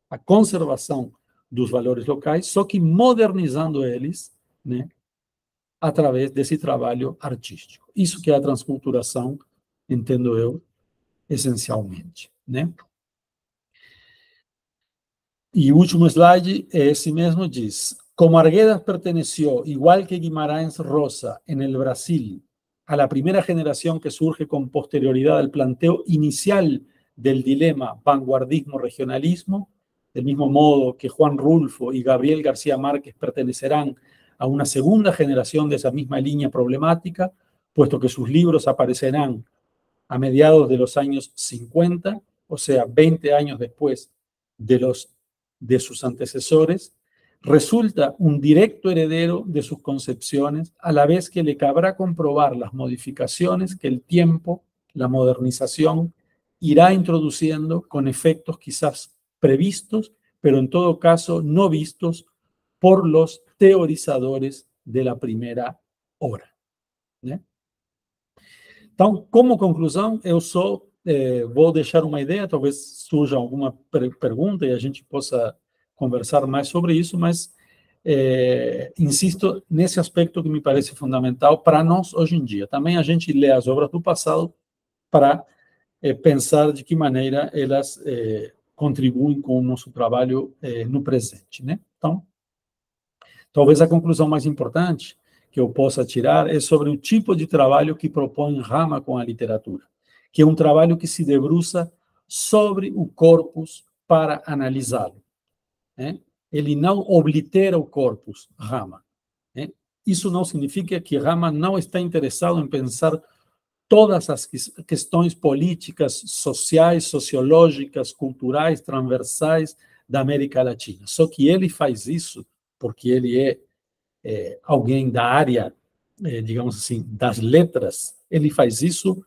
Speaker 2: A conservação dos valores locais, só que modernizando eles, né, através desse trabalho artístico. Isso que é a transculturação, entendo eu, essencialmente, né? E o último slide é esse mesmo, diz: como Arguedas perteneció, igual que Guimarães Rosa, en el Brasil, a la primera generación que surge con posterioridad al planteo inicial del dilema vanguardismo-regionalismo, del mismo modo que Juan Rulfo y Gabriel García Márquez pertenecerán a una segunda generación de esa misma línea problemática, puesto que sus libros aparecerán a mediados de los años 50, o sea, 20 años después de sus antecesores, resulta un directo heredero de sus concepciones, a la vez que le cabrá comprobar las modificaciones que el tiempo, la modernización, irá introduciendo con efectos quizás previstos, pero en todo caso no vistos por los teorizadores de la primera hora. Né? Então, como conclusão, eu só vou deixar uma ideia, talvez surja alguma pergunta e a gente possa conversar mais sobre isso, mas insisto nesse aspecto que me parece fundamental para nós hoje em dia. Também a gente lê as obras do passado para pensar de que maneira elas contribuem com o nosso trabalho no presente, né? Então, talvez a conclusão mais importante que eu possa tirar é sobre o tipo de trabalho que propõe Rama com a literatura, que é um trabalho que se debruça sobre o corpus para analisá-lo. Ele não oblitera o corpus, Rama. Isso não significa que Rama não está interessado em pensar todas as questões políticas, sociais, sociológicas, culturais, transversais da América Latina. Só que ele faz isso porque ele é alguém da área, digamos assim, das letras. Ele faz isso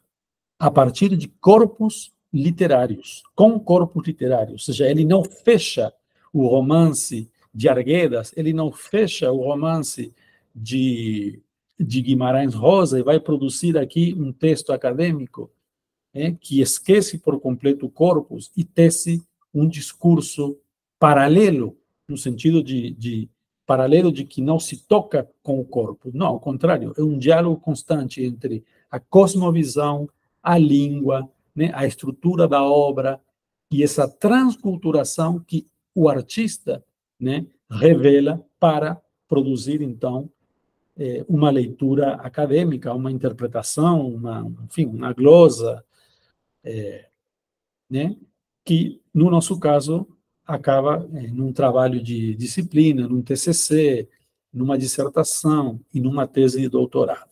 Speaker 2: a partir de corpos literários, com corpos literários. Ou seja, ele não fecha o romance de Arguedas, ele não fecha o romance de Guimarães Rosa e vai produzir aqui um texto acadêmico que esquece por completo o corpus e tece um discurso paralelo, no sentido de paralelo de que não se toca com o corpus. Não, ao contrário, é um diálogo constante entre a cosmovisão, a língua, né, a estrutura da obra e essa transculturação que o artista, né, revela para produzir, então, uma leitura acadêmica, uma interpretação, enfim, uma glosa, né, que, no nosso caso, acaba num trabalho de disciplina, num TCC, numa dissertação e numa tese de doutorado.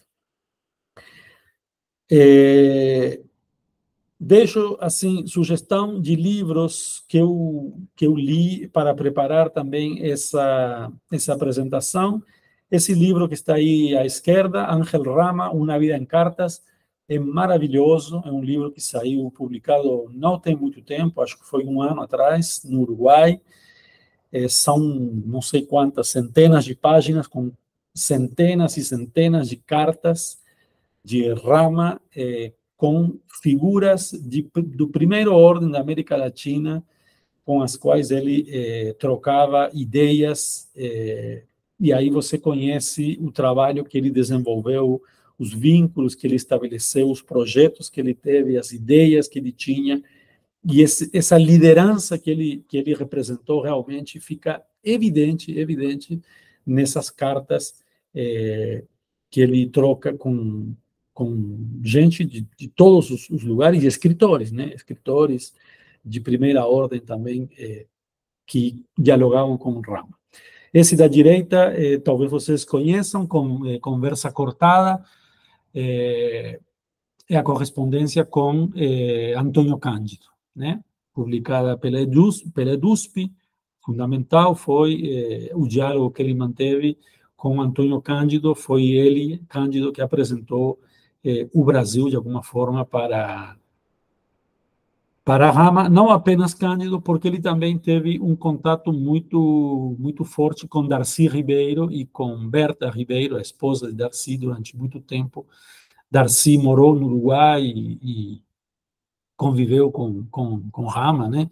Speaker 2: Deixo, assim, sugestão de livros que eu li para preparar também essa apresentação. Esse livro que está aí à esquerda, Ángel Rama, Una vida en cartas, é maravilhoso, é um livro que saiu publicado não tem muito tempo, acho que foi um ano atrás, no Uruguai. São não sei quantas centenas de páginas, com centenas e centenas de cartas de Rama, com figuras do primeiro ordem da América Latina, com as quais ele trocava ideias, e aí você conhece o trabalho que ele desenvolveu, os vínculos que ele estabeleceu, os projetos que ele teve, as ideias que ele tinha, e essa liderança que ele representou realmente fica evidente nessas cartas que ele troca com gente de todos os lugares, e escritores, né? Escritores de primeira ordem também, que dialogavam com o Rama. Esse da direita, talvez vocês conheçam, com Conversa Cortada, é a correspondência com Antônio Cândido, né? Publicada pela EDUSP. Fundamental foi o diálogo que ele manteve com Antônio Cândido. Foi ele, Cândido, que apresentou o Brasil, de alguma forma, para Rama, não apenas Cândido, porque ele também teve um contato muito forte com Darcy Ribeiro e com Berta Ribeiro, a esposa de Darcy, durante muito tempo. Darcy morou no Uruguai e conviveu com Rama, né?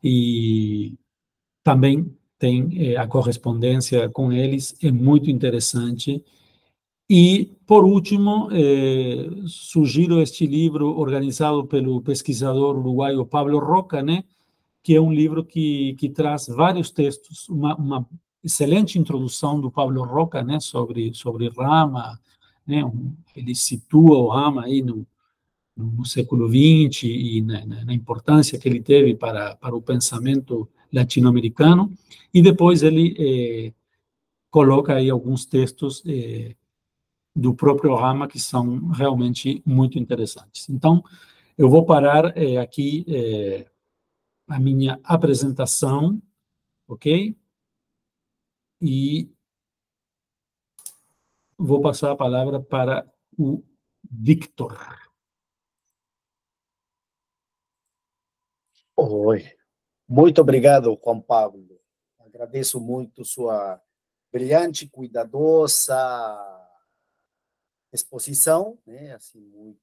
Speaker 2: E também tem a correspondência com eles, é muito interessante. E, por último, sugiro este livro organizado pelo pesquisador uruguaio Pablo Roca, né? Que é um livro que traz vários textos, uma excelente introdução do Pablo Roca, né? Sobre Rama, né? Ele situa o Rama aí no século XX e na importância que ele teve para o pensamento latino-americano, e depois ele coloca aí alguns textos do próprio Rama que são realmente muito interessantes. Então, eu vou parar aqui a minha apresentação, ok? E vou passar a palavra para o Victor.
Speaker 1: Oi. Muito obrigado, Juan Pablo. Agradeço muito sua brilhante, cuidadosa exposição, né? Assim, muito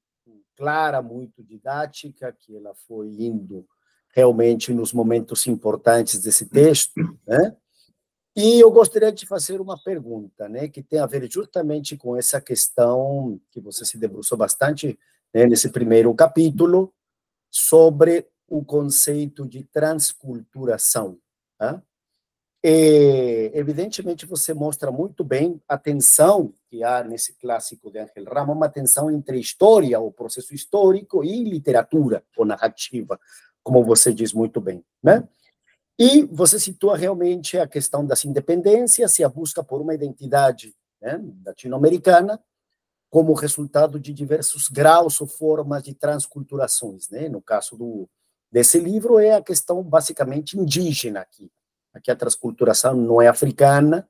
Speaker 1: clara, muito didática, que ela foi indo realmente nos momentos importantes desse texto, né? E eu gostaria de fazer uma pergunta, né, que tem a ver justamente com essa questão que você se debruçou bastante, né, nesse primeiro capítulo, sobre o conceito de transculturação. Tá? Evidentemente, você mostra muito bem a tensão que há nesse clássico de Ángel Rama, uma tensão entre história, o processo histórico, e literatura, ou narrativa, como você diz muito bem, né? E você situa realmente a questão das independências e a busca por uma identidade, né, latino-americana, como resultado de diversos graus ou formas de transculturações, né? No caso desse livro, é a questão basicamente indígena aqui. Aqui a transculturação não é africana,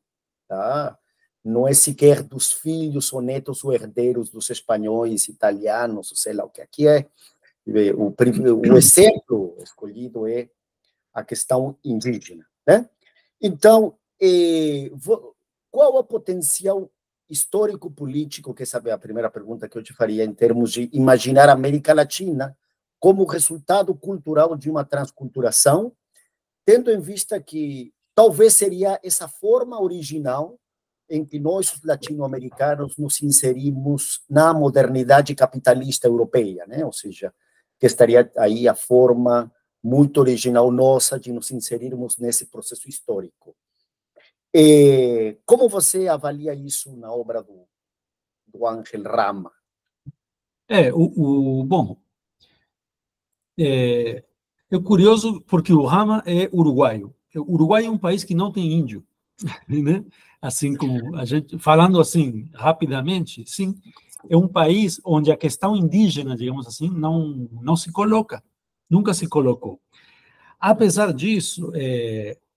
Speaker 1: tá? Não é sequer dos filhos ou netos ou herdeiros dos espanhóis, italianos, ou sei lá o que aqui é. O exemplo escolhido é a questão indígena, né? Então, qual é o potencial histórico-político, que essa é a primeira pergunta que eu te faria, em termos de imaginar a América Latina como resultado cultural de uma transculturação, tendo em vista que talvez seria essa forma original em que nós, os latino-americanos, nos inserimos na modernidade capitalista europeia, né? Ou seja, que estaria aí a forma muito original nossa de nos inserirmos nesse processo histórico. Como você avalia isso na obra do Ángel Rama?
Speaker 2: Bom, é curioso porque o Rama é uruguaio. O Uruguai é um país que não tem índio, né? Assim como a gente, falando assim rapidamente, sim, é um país onde a questão indígena, digamos assim, não se coloca, nunca se colocou. Apesar disso,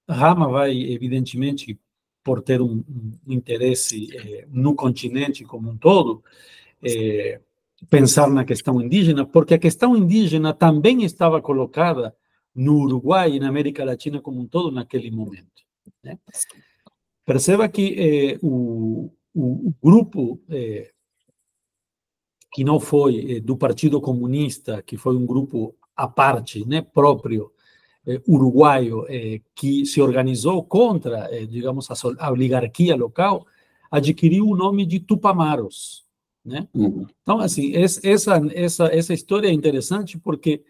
Speaker 2: Rama vai, evidentemente, por ter um interesse no continente como um todo, pensar na questão indígena, porque a questão indígena também estava colocada no Uruguai e na América Latina como um todo naquele momento, né? Perceba que o grupo que não foi do Partido Comunista, que foi um grupo à parte, né, próprio, uruguaio, que se organizou contra, digamos, a oligarquia local, adquiriu o nome de Tupamaros, né? Então, assim, essa história é interessante porque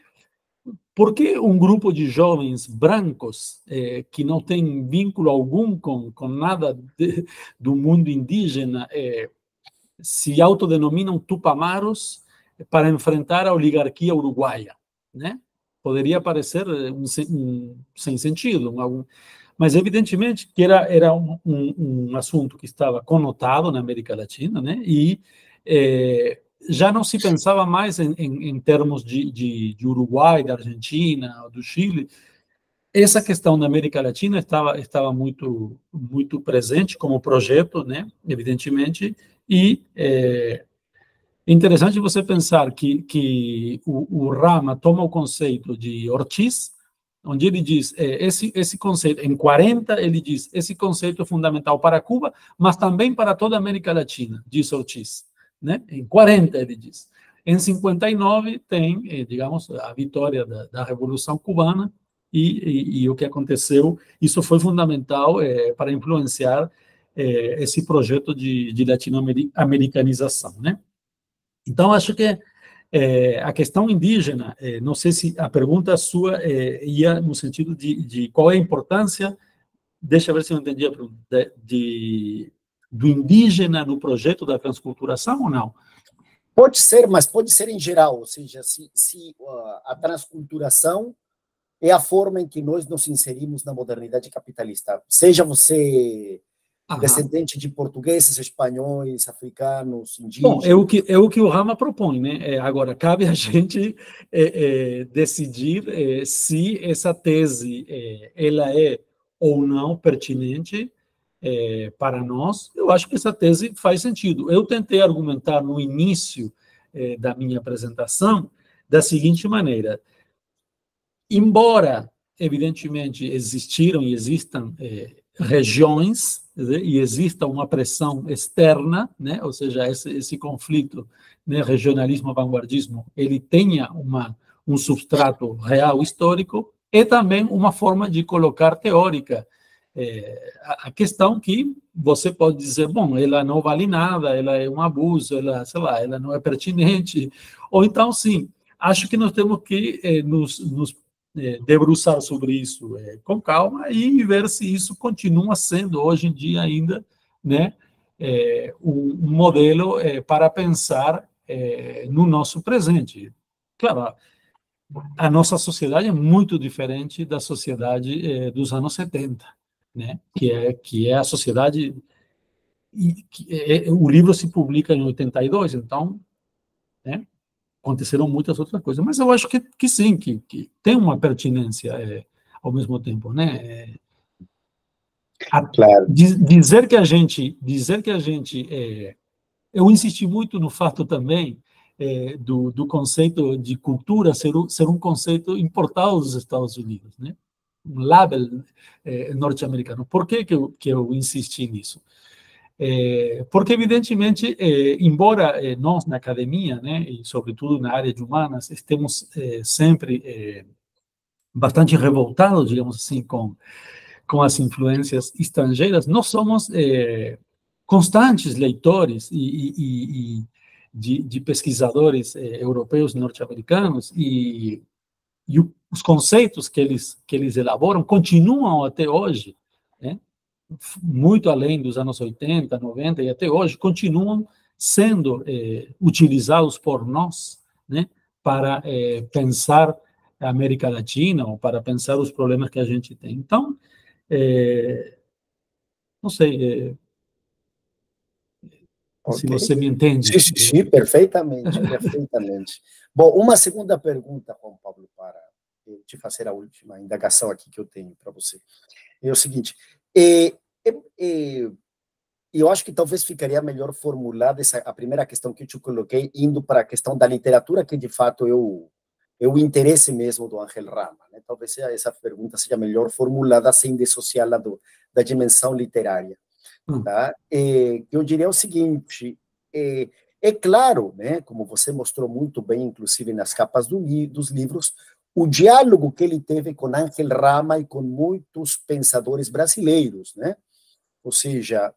Speaker 2: um grupo de jovens brancos que não tem vínculo algum com nada do mundo indígena se autodenominam tupamaros para enfrentar a oligarquia uruguaia, né? Poderia parecer sem sentido, mas evidentemente que era um assunto que estava conotado na América Latina, né? E já não se pensava mais em termos de Uruguai, da Argentina, do Chile. Essa questão da América Latina estava muito presente como projeto, né? Evidentemente, e é interessante você pensar que o Rama toma o conceito de Ortiz, onde ele diz, esse conceito, em 40, ele diz, esse conceito é fundamental para Cuba, mas também para toda a América Latina, diz Ortiz, né? Em 40, ele diz. Em 59, tem, digamos, a vitória da Revolução Cubana e o que aconteceu, isso foi fundamental para influenciar esse projeto de latino-americanização, né? Então, acho que a questão indígena, não sei se a pergunta sua ia no sentido de qual é a importância, deixa eu ver se eu entendi a pergunta, do indígena no projeto da transculturação ou não?
Speaker 1: Pode ser, mas pode ser em geral, ou seja, se a transculturação é a forma em que nós nos inserimos na modernidade capitalista, seja você descendente de portugueses, espanhóis, africanos,
Speaker 2: Bom,
Speaker 1: indígenas.
Speaker 2: é o que o Rama propõe, né? Agora, cabe a gente decidir se essa tese ela é ou não pertinente para nós. Eu acho que essa tese faz sentido. Eu tentei argumentar no início da minha apresentação da seguinte maneira: embora, evidentemente, existiram e existam regiões, e exista uma pressão externa, né? Ou seja, esse conflito, né, regionalismo-vanguardismo, ele tenha um substrato real histórico e também uma forma de colocar teórica a questão que você pode dizer, bom, ela não vale nada, ela é um abuso, ela, sei lá, ela não é pertinente, ou então, sim, acho que nós temos que nos debruçar sobre isso com calma e ver se isso continua sendo hoje em dia ainda, né, um modelo para pensar no nosso presente. Claro, a nossa sociedade é muito diferente da sociedade dos anos 70, né, que é a sociedade o livro se publica em 82, então, né, aconteceram muitas outras coisas, mas eu acho que sim, que tem uma pertinência ao mesmo tempo, né?
Speaker 1: Claro.
Speaker 2: Dizer que a gente eu insisti muito no fato também do conceito de cultura ser um conceito importado dos Estados Unidos, né? Um label norte-americano. Por que eu insisti nisso? Porque, evidentemente, embora nós na academia, né, e sobretudo na área de humanas, estemos sempre bastante revoltados, digamos assim, com as influências estrangeiras, nós somos constantes leitores de pesquisadores europeus e norte-americanos e os conceitos que eles elaboram continuam até hoje, né? Muito além dos anos 80, 90 e até hoje, continuam sendo utilizados por nós, né, para pensar a América Latina ou para pensar os problemas que a gente tem. Então, não sei se
Speaker 1: Ok.
Speaker 2: você me entende.
Speaker 1: Sim, sim, sim, perfeitamente, perfeitamente. Bom, uma segunda pergunta, Juan Pablo, para te fazer a última indagação aqui que eu tenho para você. É o seguinte, é, é, E eu acho que talvez ficaria melhor formulada a primeira questão que eu te coloquei, indo para a questão da literatura, que de fato é o interesse mesmo do Ángel Rama, né? Talvez essa pergunta seja melhor formulada sem dissociá-la da dimensão literária. Tá? Eu diria o seguinte, é claro, né, como você mostrou muito bem, inclusive nas capas dos livros, o diálogo que ele teve com Ángel Rama e com muitos pensadores brasileiros, né? Ou seja,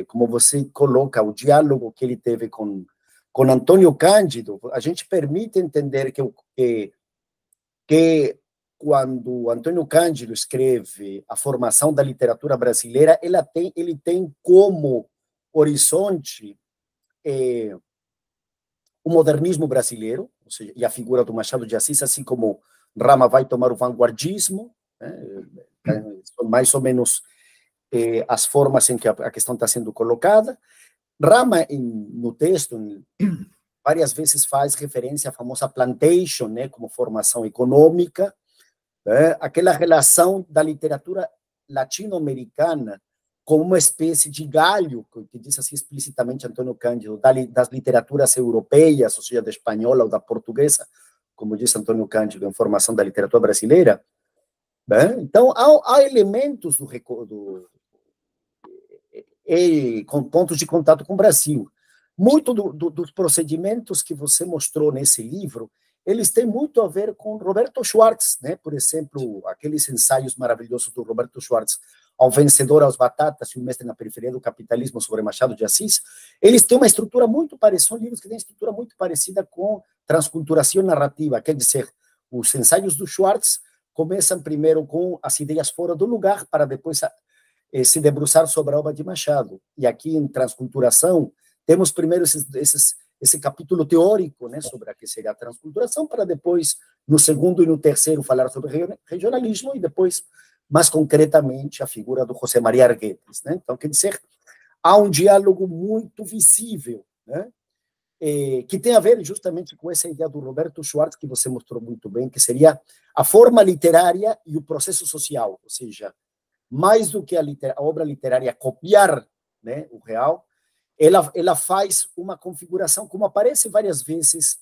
Speaker 1: como você coloca, o diálogo que ele teve com Antônio Cândido, a gente permite entender que quando Antônio Cândido escreve a formação da literatura brasileira, ele tem como horizonte o modernismo brasileiro, ou seja, e a figura do Machado de Assis, assim como Rama vai tomar o vanguardismo, né? Mais ou menos as formas em que a questão está sendo colocada. Rama, no texto, várias vezes faz referência à famosa plantation, né, como formação econômica, né, aquela relação da literatura latino-americana como uma espécie de galho, que diz assim explicitamente Antônio Cândido, das literaturas europeias, ou seja, da espanhola ou da portuguesa, como diz Antônio Cândido, em formação da literatura brasileira. Né? Então, há elementos com pontos de contato com o Brasil. Muito dos procedimentos que você mostrou nesse livro, eles têm muito a ver com Roberto Schwartz, né? Por exemplo, aqueles ensaios maravilhosos do Roberto Schwartz, Ao Vencedor, aos Batatas e O Mestre na Periferia do Capitalismo, sobre Machado de Assis, eles têm uma estrutura muito parecida, são livros que têm estrutura muito parecida com Transculturação Narrativa, quer dizer, os ensaios do Schwartz começam primeiro com as ideias fora do lugar, para depois se debruçar sobre a obra de Machado. E aqui em Transculturação, temos primeiro esse capítulo teórico, né, sobre a que seria a transculturação, para depois, no segundo e no terceiro, falar sobre regionalismo, e depois, mais concretamente, a figura do José Maria Arguedas. Né? Então, quer dizer, há um diálogo muito visível, né, que tem a ver justamente com essa ideia do Roberto Schwartz, que você mostrou muito bem, que seria a forma literária e o processo social, ou seja, mais do que a obra literária copiar, né, o real, ela faz uma configuração, como aparece várias vezes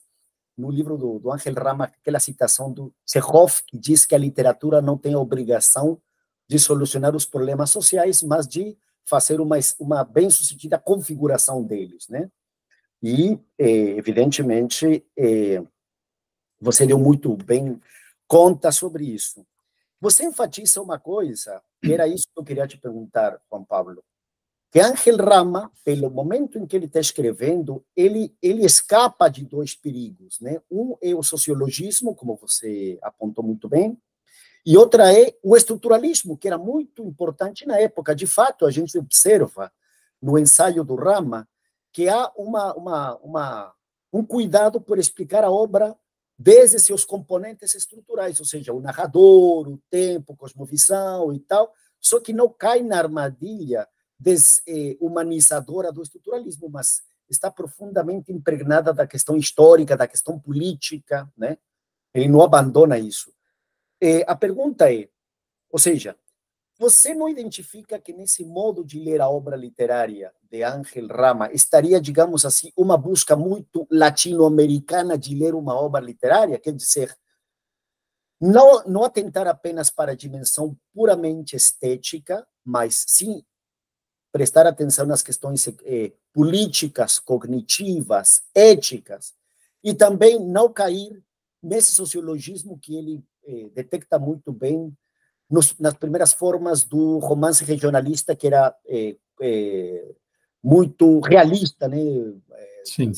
Speaker 1: no livro do Ángel Rama, aquela citação do Chekhov, que diz que a literatura não tem a obrigação de solucionar os problemas sociais, mas de fazer uma bem-sucedida configuração deles, né? E, evidentemente, você deu muito bem conta sobre isso. Você enfatiza uma coisa, que era isso que eu queria te perguntar, Juan Pablo, que Ángel Rama, pelo momento em que ele está escrevendo, ele escapa de dois perigos, né? Um é o sociologismo, como você apontou muito bem, e outra é o estruturalismo, que era muito importante na época. De fato, a gente observa no ensaio do Rama que há um cuidado por explicar a obra desde seus componentes estruturais, ou seja, o narrador, o tempo, cosmovisão e tal, só que não cai na armadilha deshumanizadora do estruturalismo, mas está profundamente impregnada da questão histórica, da questão política, né? Ele não abandona isso. A pergunta é, ou seja, você não identifica que nesse modo de ler a obra literária de Ángel Rama estaria, digamos assim, uma busca muito latino-americana de ler uma obra literária? Quer dizer, não atentar apenas para a dimensão puramente estética, mas sim prestar atenção nas questões políticas, cognitivas, éticas, e também não cair nesse sociologismo que ele detecta muito bem nas primeiras formas do romance regionalista, que era muito realista, né?
Speaker 2: Sim.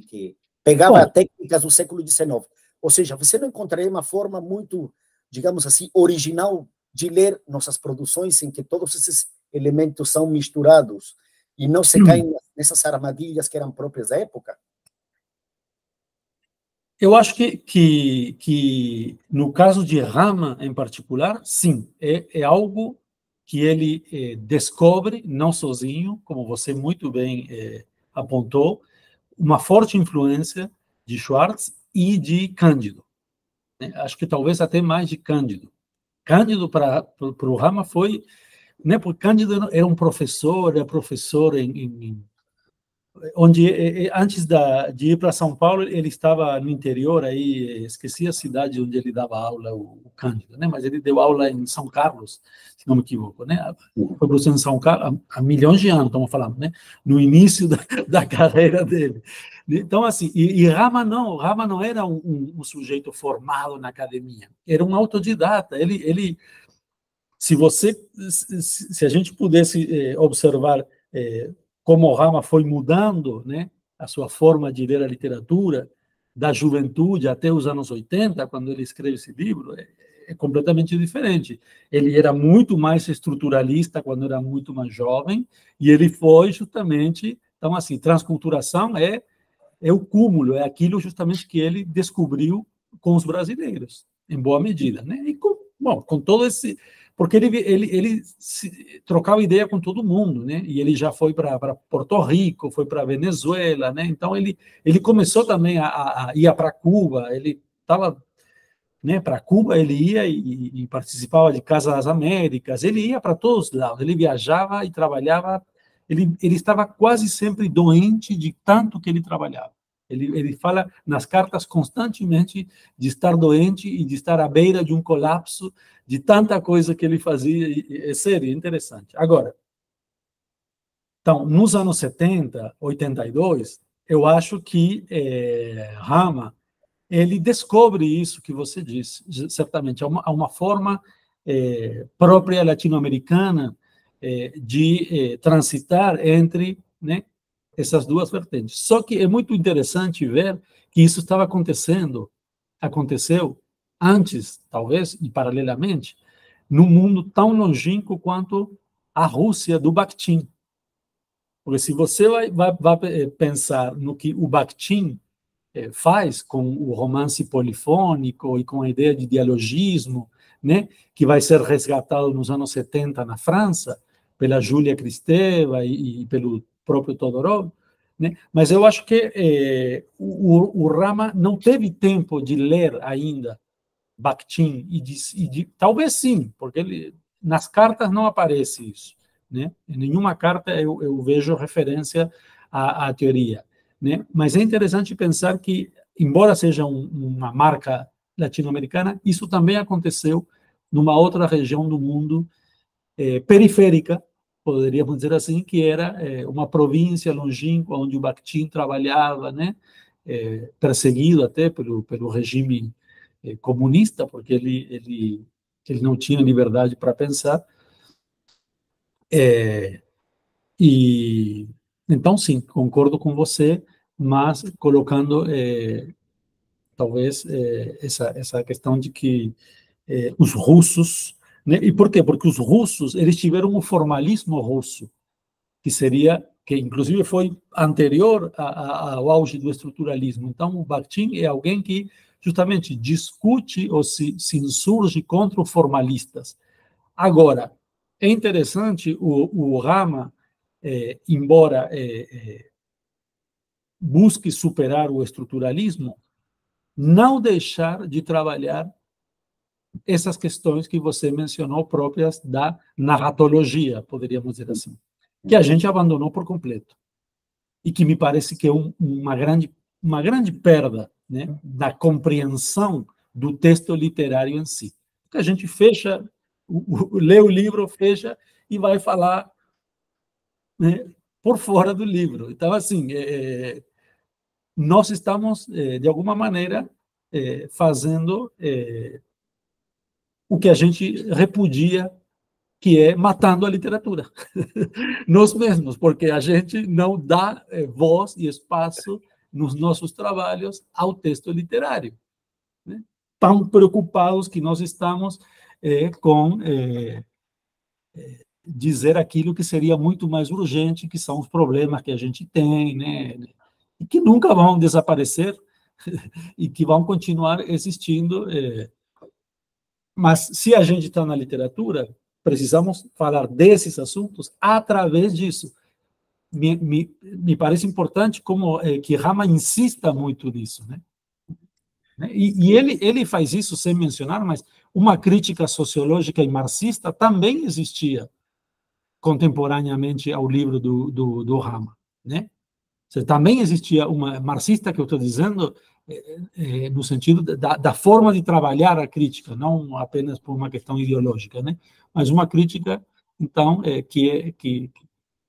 Speaker 1: Que pegava técnicas do século XIX. Ou seja, você não encontraria uma forma muito, digamos assim, original de ler nossas produções em que todos esses elementos são misturados e não se caem nessas armadilhas que eram próprias da época?
Speaker 2: Eu acho que no caso de Rama, em particular, sim, é algo que ele descobre, não sozinho, como você muito bem apontou, uma forte influência de Schwartz e de Cândido. Acho que talvez até mais de Cândido. Cândido, para o Rama, foi né? Porque Cândido era um professor, onde antes de ir para São Paulo, ele estava no interior, aí esqueci a cidade onde ele dava aula, o Cândido, né? Mas ele deu aula em São Carlos, se não me equivoco, né? Foi professor em São Carlos há milhões de anos, estamos falando, né? No início da carreira dele. Então, assim, e Rama não era um sujeito formado na academia, era um autodidata. Se a gente pudesse observar como o Rama foi mudando, né, a sua forma de ler a literatura, da juventude até os anos 80, quando ele escreve esse livro, é completamente diferente. Ele era muito mais estruturalista quando era muito mais jovem, e ele foi justamente... Então, assim, transculturação é o cúmulo, é aquilo justamente que ele descobriu com os brasileiros, em boa medida, né? E com todo esse... Porque ele trocava ideia com todo mundo, né? E ele já foi para Porto Rico, foi para Venezuela, né? Então ele começou também a ir para Cuba. Ele estava, né? Para Cuba ele ia e participava de Casa das Américas. Ele ia para todos os lados. Ele viajava e trabalhava. Ele estava quase sempre doente de tanto que ele trabalhava. Ele fala nas cartas constantemente de estar doente e de estar à beira de um colapso, de tanta coisa que ele fazia. É sério, é interessante. Agora, então, nos anos 70, 82, eu acho que Rama, ele descobre isso que você disse, certamente. Há uma forma própria latino-americana de transitar entre, né, essas duas vertentes. Só que é muito interessante ver que isso aconteceu antes, talvez, e paralelamente, num mundo tão longínquo quanto a Rússia do Bakhtin. Porque se você vai pensar no que o Bakhtin faz com o romance polifônico e com a ideia de dialogismo, né, que vai ser resgatado nos anos 70 na França, pela Júlia Kristeva e pelo próprio Todorov, né? Mas eu acho que o Rama não teve tempo de ler ainda Bakhtin, talvez sim, porque nas cartas não aparece isso, né? Em nenhuma carta eu vejo referência à teoria, né? Mas é interessante pensar que, embora seja uma marca latino-americana, isso também aconteceu numa outra região do mundo periférica, poderíamos dizer assim, que era uma província longínqua onde o Bakhtin trabalhava, né? Perseguido até pelo regime comunista, porque ele não tinha liberdade para pensar. E então, sim, concordo com você, mas colocando talvez essa questão de que os russos, né? E por quê? Porque os russos, eles tiveram o formalismo russo, que inclusive foi anterior ao auge do estruturalismo. Então, o Bakhtin é alguém que justamente discute ou se insurge contra os formalistas. Agora, é interessante o Rama, embora busque superar o estruturalismo, não deixar de trabalhar essas questões que você mencionou, próprias da narratologia, poderíamos dizer assim, que a gente abandonou por completo. E que me parece que é uma grande perda, né, da compreensão do texto literário em si. Porque a gente fecha, lê o livro, fecha e vai falar, né, por fora do livro. Então, assim, nós estamos, de alguma maneira, fazendo o que a gente repudia, que é matando a literatura. Nós mesmos, porque a gente não dá voz e espaço nos nossos trabalhos ao texto literário, né? Tão preocupados que nós estamos com dizer aquilo que seria muito mais urgente, que são os problemas que a gente tem, né? E que nunca vão desaparecer e que vão continuar existindo. Mas se a gente está na literatura, precisamos falar desses assuntos através disso. Me parece importante como que Rama insista muito nisso, né? E ele faz isso sem mencionar, mas uma crítica sociológica e marxista também existia contemporaneamente ao livro do Rama, né? Também existia uma marxista, que eu estou dizendo, no sentido da forma de trabalhar a crítica, não apenas por uma questão ideológica, né? Mas uma crítica, então, que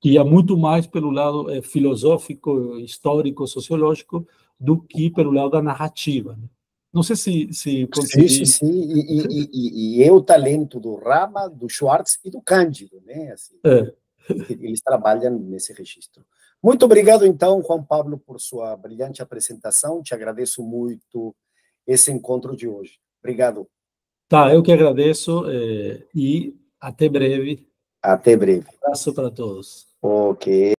Speaker 2: ia muito mais pelo lado filosófico, histórico, sociológico, do que pelo lado da narrativa, né? Não sei se
Speaker 1: Sim, sim,
Speaker 2: consegui...
Speaker 1: sim. E é o talento do Rama, do Schwartz e do Cândido, né? Assim, eles trabalham nesse registro. Muito obrigado, então, Juan Pablo, por sua brilhante apresentação. Te agradeço muito esse encontro de hoje. Obrigado.
Speaker 2: Tá, eu que agradeço e até breve.
Speaker 1: Até breve.
Speaker 2: Um abraço para todos.
Speaker 1: Ok.